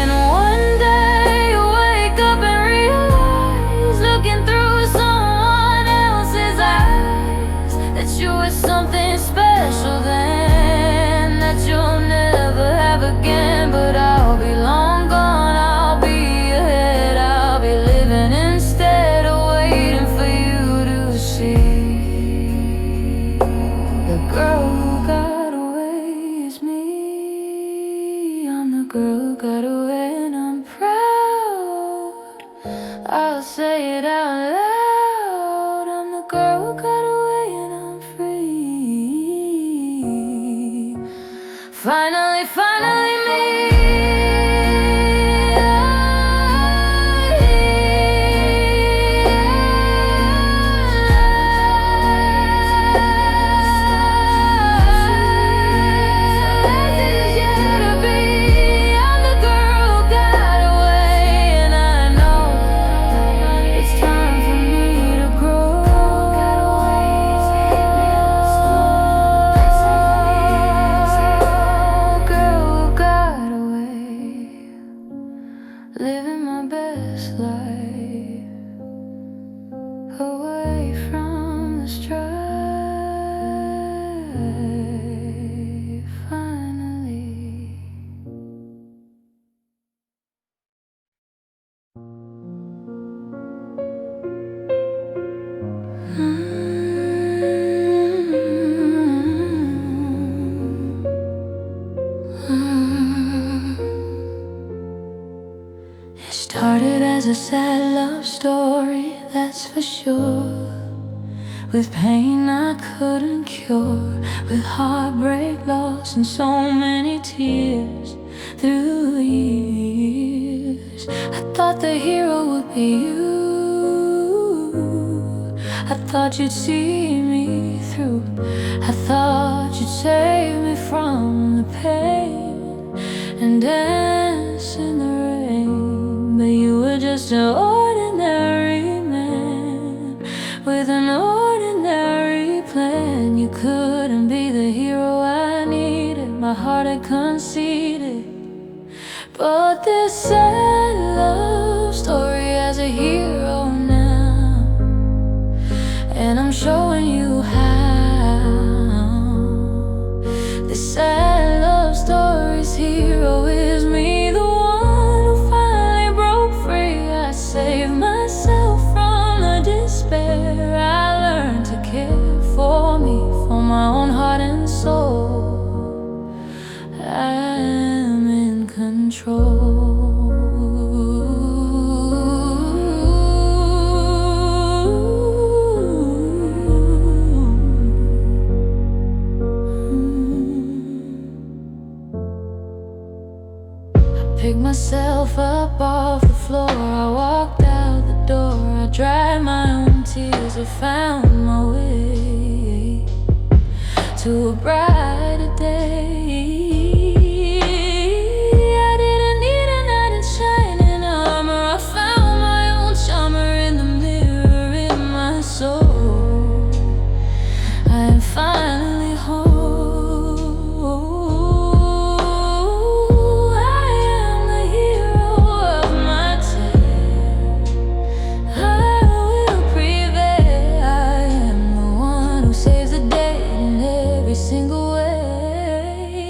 And one day you wake up and realize, looking through someone else's eyes, that you were something special then, that you'll never have again. But I'll be long gone, I'll be ahead, I'll be living instead of waiting for you to see. The girl who got away is me. I'm the girl who got away and I'm proud. I'll say it out loud. I'm the girl who got away and I'm free. Finally, finally me. Living my best life, away from the strife, finally. It started as a sad love story, that's for sure, with pain I couldn't cure, with heartbreak, loss, and so many tears through the years. I thought the hero would be you, I thought you'd see me through, I thought you'd save me from the pain and dance in the rain. But you were just an ordinary man with an ordinary plan. You couldn't be the hero I needed, my heart had conceded. But this sad love story has a hero now, and I'm showing you how. This sad love story's hero is me, the one who finally broke free. I saved myself from the despair. I learned to care for me, for my own heart and soul. I am in control. Picked myself up off the floor, I walked out the door, I dried my own tears, I found my way to a brighter day. I didn't need a knight in shining armor, I found my own charmer in the mirror in my soul. I am finally home. Single way.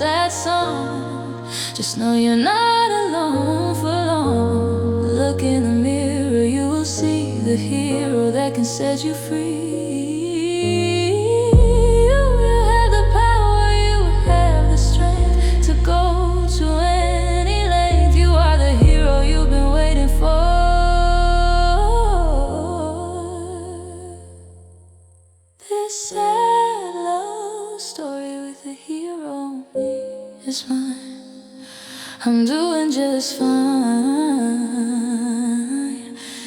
sad song. Just know you're not alone for long. Look in the mirror, you will see the hero that can set you free. You have the power, you have the strength to go to any length. You are the hero you've been waiting for. This sad love story with a hero is mine. I'm doing just fine.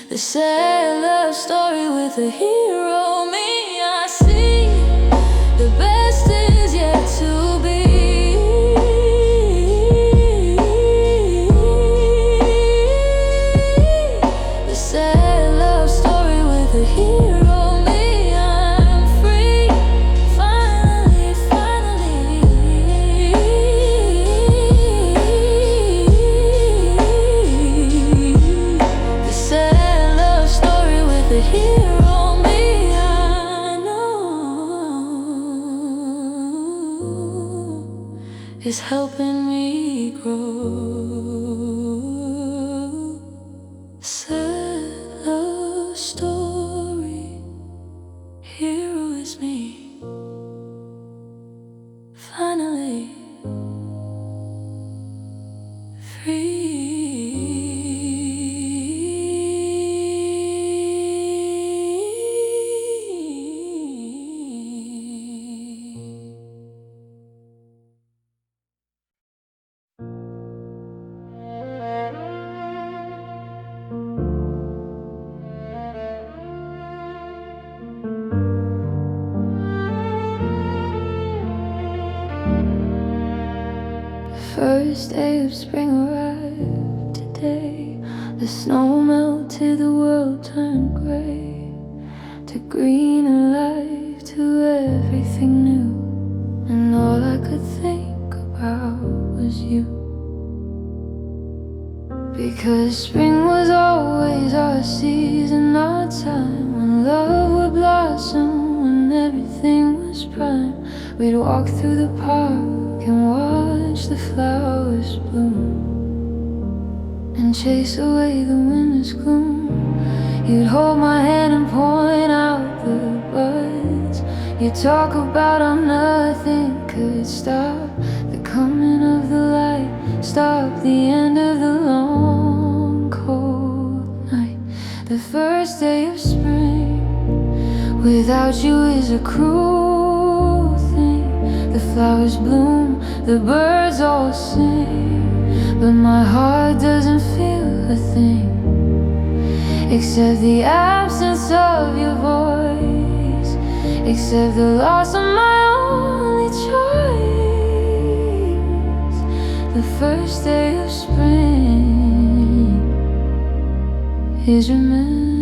The sad love story with a hero me. I see the best is yet to be. The sad love story with a hero. Is helping me grow. Sad love story, hero is me. Finally free. First day of spring arrived today. The snow melted, the world turned gray, to green and life, to everything new. And all I could think about was you. Because spring was always our season, our time, when love would blossom, when everything was prime. We'd walk through the park and watch the flowers bloom, and chase away the winter's gloom. You'd hold my hand and point out the buds. You'd talk about how nothing could stop the coming of the light, stop the end of the long cold night. The first day of spring without you is a cruel thing. The flowers bloom, the birds all sing, but my heart doesn't feel a thing, except the absence of your voice, except the loss of my only choice. The first day of spring is remembering.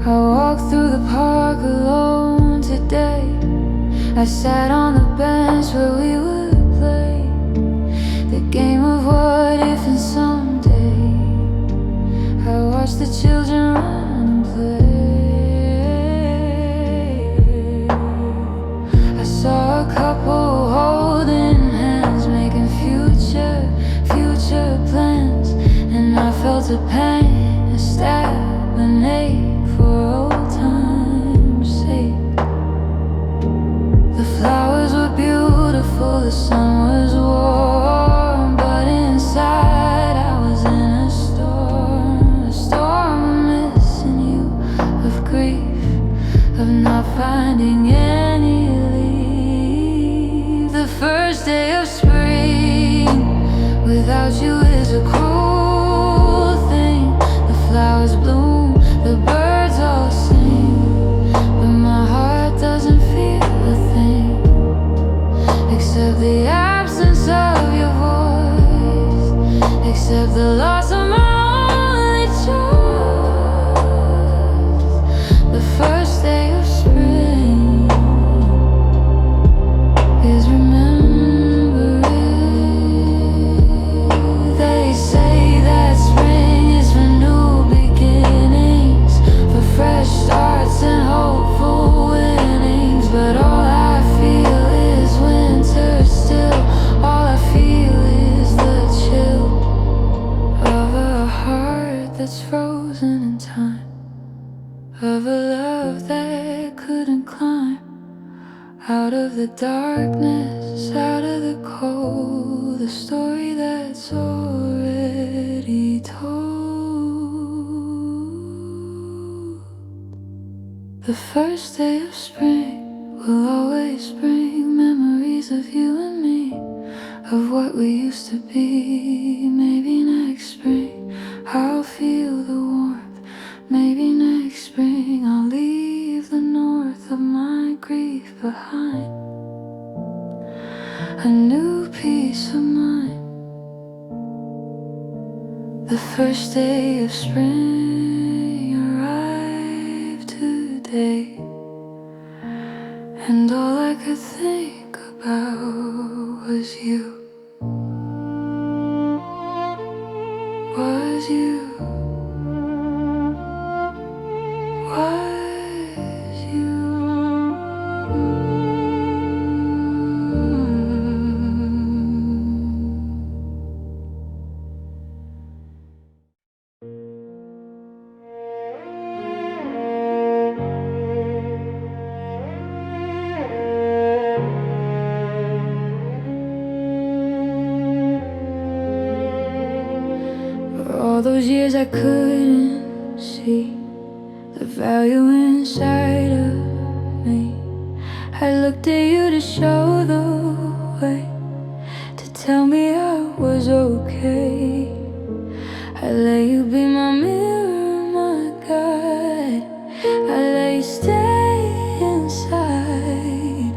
I walked through the park alone today. I sat on the bench where we would play the game of what if and someday. I watched the children run and play. I saw a couple holding hands, making future plans. And I felt a pain, a stab, an ache, for old time's sake. The flowers were beautiful, the sun was warm, but inside I was in a storm of missing you, of grief, of not finding any relief. The first day of spring without you is a cruel thing. The flowers bloom, the birds all sing, but my heart doesn't feel a thing, except the absence of your voice, except the loss of my only choice. The first day of spring is remembering Out of the darkness, out of the cold, the story that's already told. The first day of spring will always bring memories of you and me, of what we used to be. Maybe next spring I'll feel the warmth. Maybe next spring I'll leave the north of my grief behind. A new peace of mind. The first day of spring arrived today, and all I could think about was you. Was you. Was you. For all those years I couldn't see the value inside of me. I looked at you to show the way, to tell me I was okay. I let you be my mirror, my guide. I let you stay inside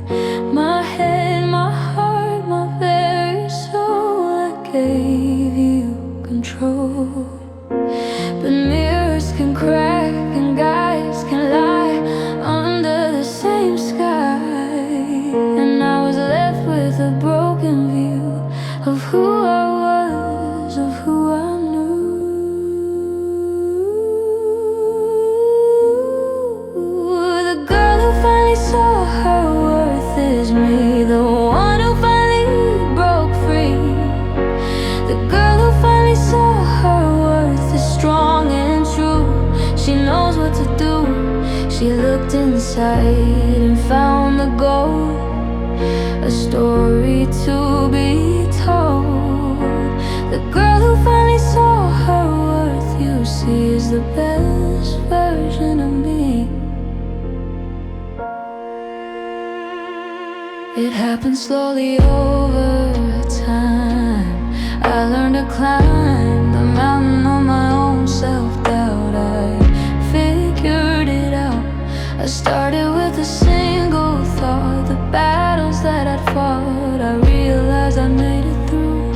my head, my heart, my very soul. I gave you control. But mirrors can crack and guys can lie under the same sky, and I was left with a broken view of who I was, of who I knew. The girl who finally saw her worth is me, the one who finally broke free. The girl who finally saw her worth is strong and true. She knows what to do. She looked inside and found the gold, a story to be told. The girl who finally saw her worth, you see, is the best version of me. It happened slowly over time. I learned to climb the mountain on my own self-doubt. I figured it out. I started with a single thought. The battles that I'd fought, I realized I made it through,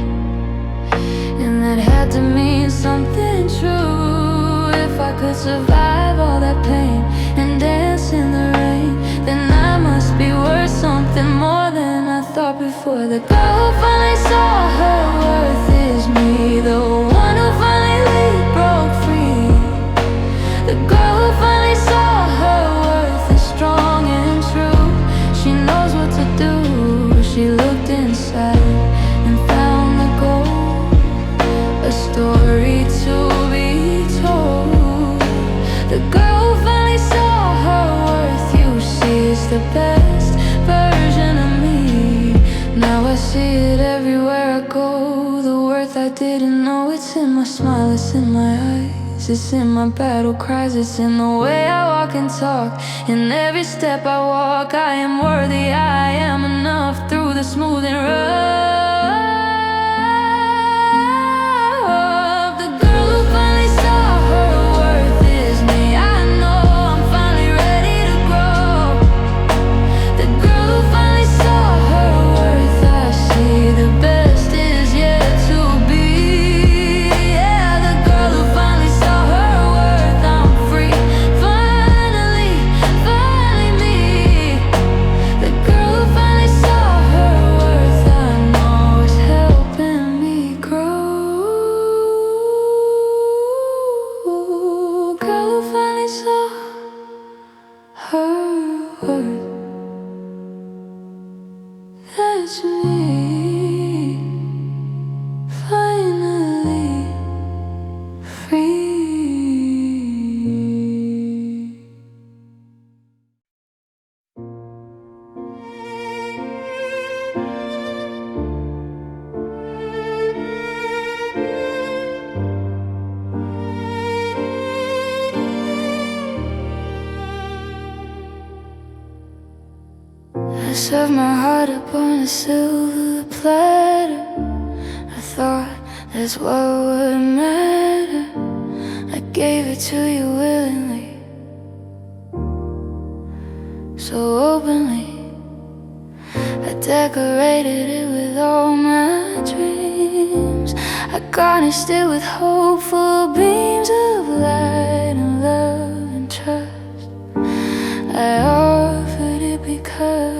and that had to mean something true. If I could survive all that pain and dance in the rain, then I must be worth something more than I thought before. The girl who finally saw her worth is me, the one who finally broke free. The girl who finally saw her worth is strong and true. She knows what to do. She looked inside and found the gold, a story to be told. The girl who finally saw her worth, you see, is the best version of me. Now I see it everywhere I go. The worth I didn't know, it's in my smile, it's in my eyes, it's in my battle cries, it's in the way I walk and talk. In every step I walk, I am worthy, I am enough. Through the smooth and rough, the girl who finally saw her worth is me. I know I'm finally ready to grow. The girl who finally saw her worth, I see the best is yet to be. Yeah, the girl who finally saw her worth, I'm free. Finally, finally me. The girl who finally saw her worth, I know I served my heart up on a silver platter. I thought that's what would matter. I gave it to you willingly, so openly. I decorated it with all my dreams. I garnished it with hopeful beams of light and love and trust. I offered it because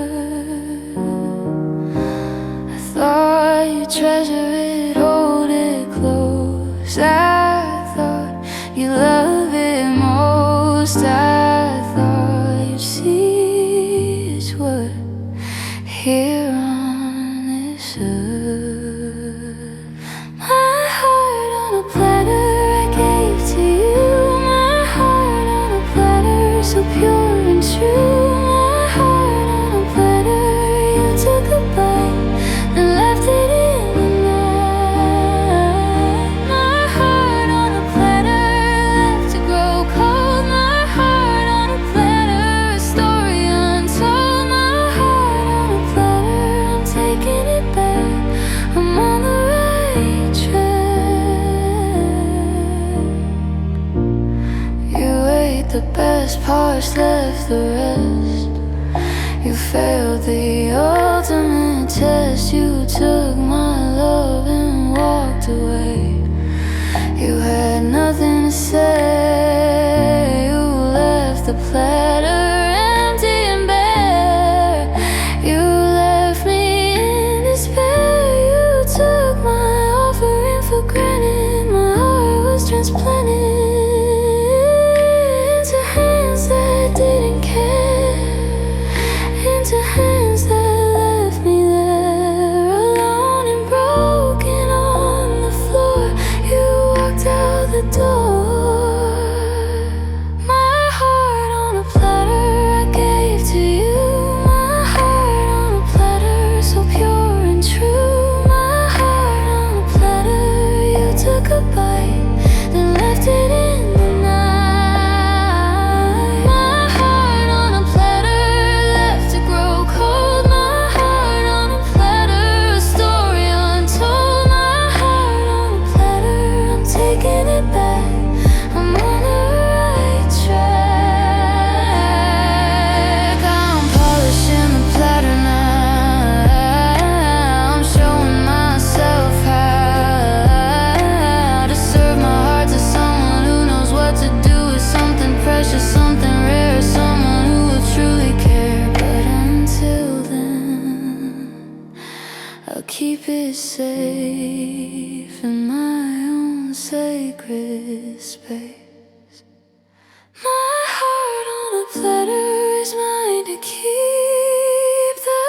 I thought you'd treasure it, hold it close. I thought you'd love it most. I thought you'd see it's what here on this earth. My heart on a platter I gave to you. My heart on a platter, so pure and true. My heart on a platter, you took a bite and left it in the night. My heart on a platter, left to grow cold. My heart on a platter, a story untold. My heart on a platter, I'm taking it back. I'm on the right track. You ate the best parts, left the rest. You failed the ultimate test. You took my love and walked away. You had nothing to say. You left the platter empty and bare. You left me in despair. You took my offering for granted. My heart was transplanted into hands that didn't care, into hands that left me there alone and broken on the floor. You walked out the door. My heart on a platter I gave to you. My heart on a platter, so pure and true. My heart on a platter, you took a bite then left it in the night. My heart on a platter, left to grow cold. My heart on a platter, a story untold. My heart on a platter, I'm taking it back. I'm on the right track. I'm polishing the platter now. I'm showing myself how to serve my heart to someone who knows what to do with something precious, something rare, someone who will truly care. But until then, I'll keep it safe in my own sacred space. My heart on a platter is mine to keep. The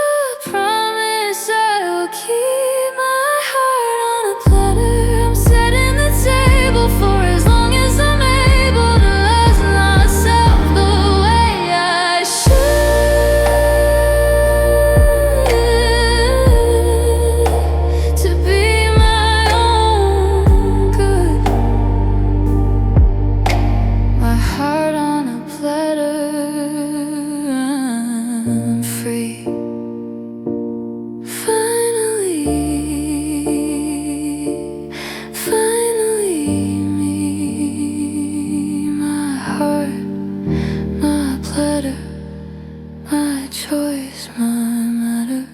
promise I will keep. My heart on a platter, I'm setting the table for as long as I'm able to love myself the way I should, to be my own good. My heart on a platter, I'm free. Finally, finally me. My heart, my platter, my choice, my matter.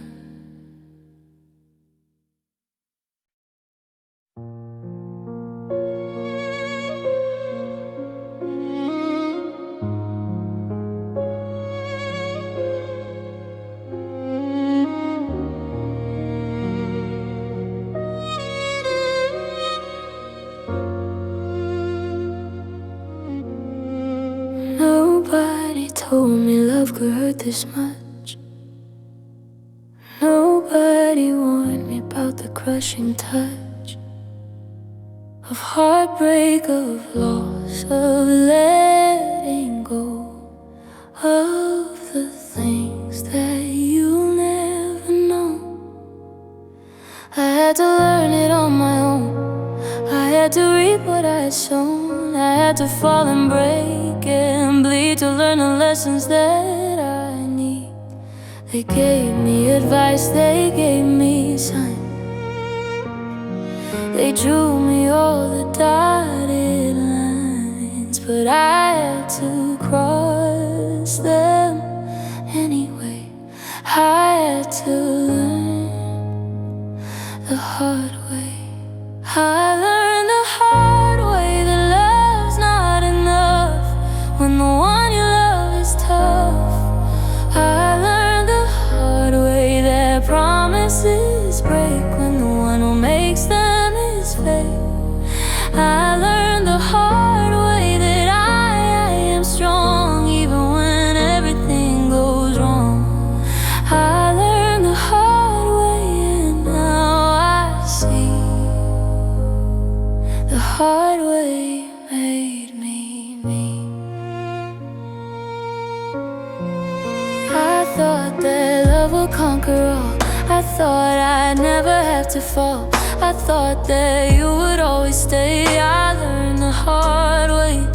Nobody told me love could hurt this much. Nobody warned me about the crushing touch of heartbreak, of loss, of letting go of the things that you'll never know. I had to learn it on my own. I had to reap what I had sown. I had to fall and break and bleed to learn the lessons that I need. They gave me advice, they gave me signs. They drew me all the dotted lines, but I had to cross them anyway. I had to learn the hard way. I learned the hard way that love's not enough when the one you love is tough. I learned the hard way that promises break when the one who makes them is fake. I learned the hard way that I am strong even when everything goes wrong. I learned the hard way and now I see the hard way made me me. I thought that love would conquer all. I thought I'd never have to fall. I thought that you would always stay. I learned the hard way.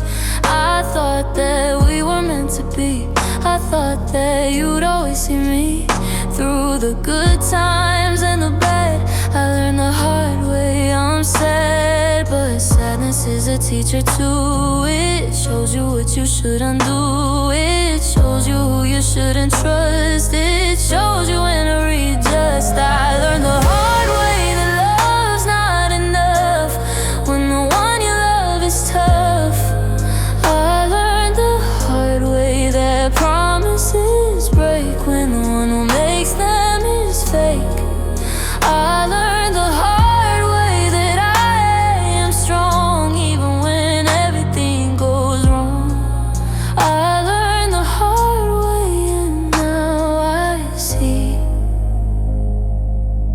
I thought that we were meant to be. I thought that you'd always see me through the good times and the bad. I learned the hard way. I'm sad, but sadness is a teacher too. It shows you what you shouldn't do. It shows you who you shouldn't trust. It shows you when to readjust. I learned the hard way that love's not enough when the one you love is tough. I learned the hard way that promises break when the one who makes them is fake. I learned the hard way that I am strong even when everything goes wrong. I learned the hard way and now I see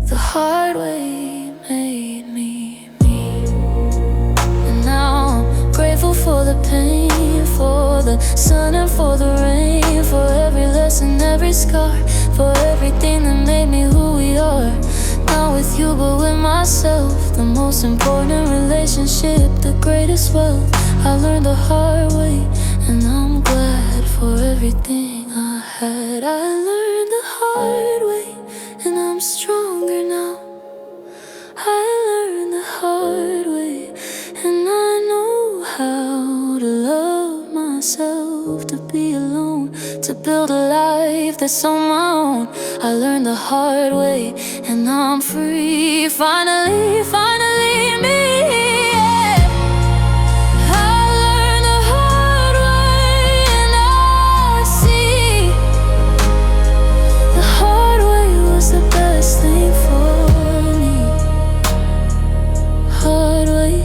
the hard way made me me. And now I'm grateful for the pain, for the sun and for the rain, for every lesson, every scar, for everything that made me who we are. Not with you but with myself, the most important relationship, the greatest wealth. I learned the hard way and I'm glad for everything I had. I learned the hard way and I'm stronger now. I learned the hard way and I know how to love myself, to be alone, to build a life that's on my own. I learned the hard way and I'm free, finally, finally me. Yeah. I learned the hard way and I see the hard way was the best thing for me. Hard way,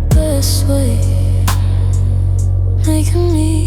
best way, making me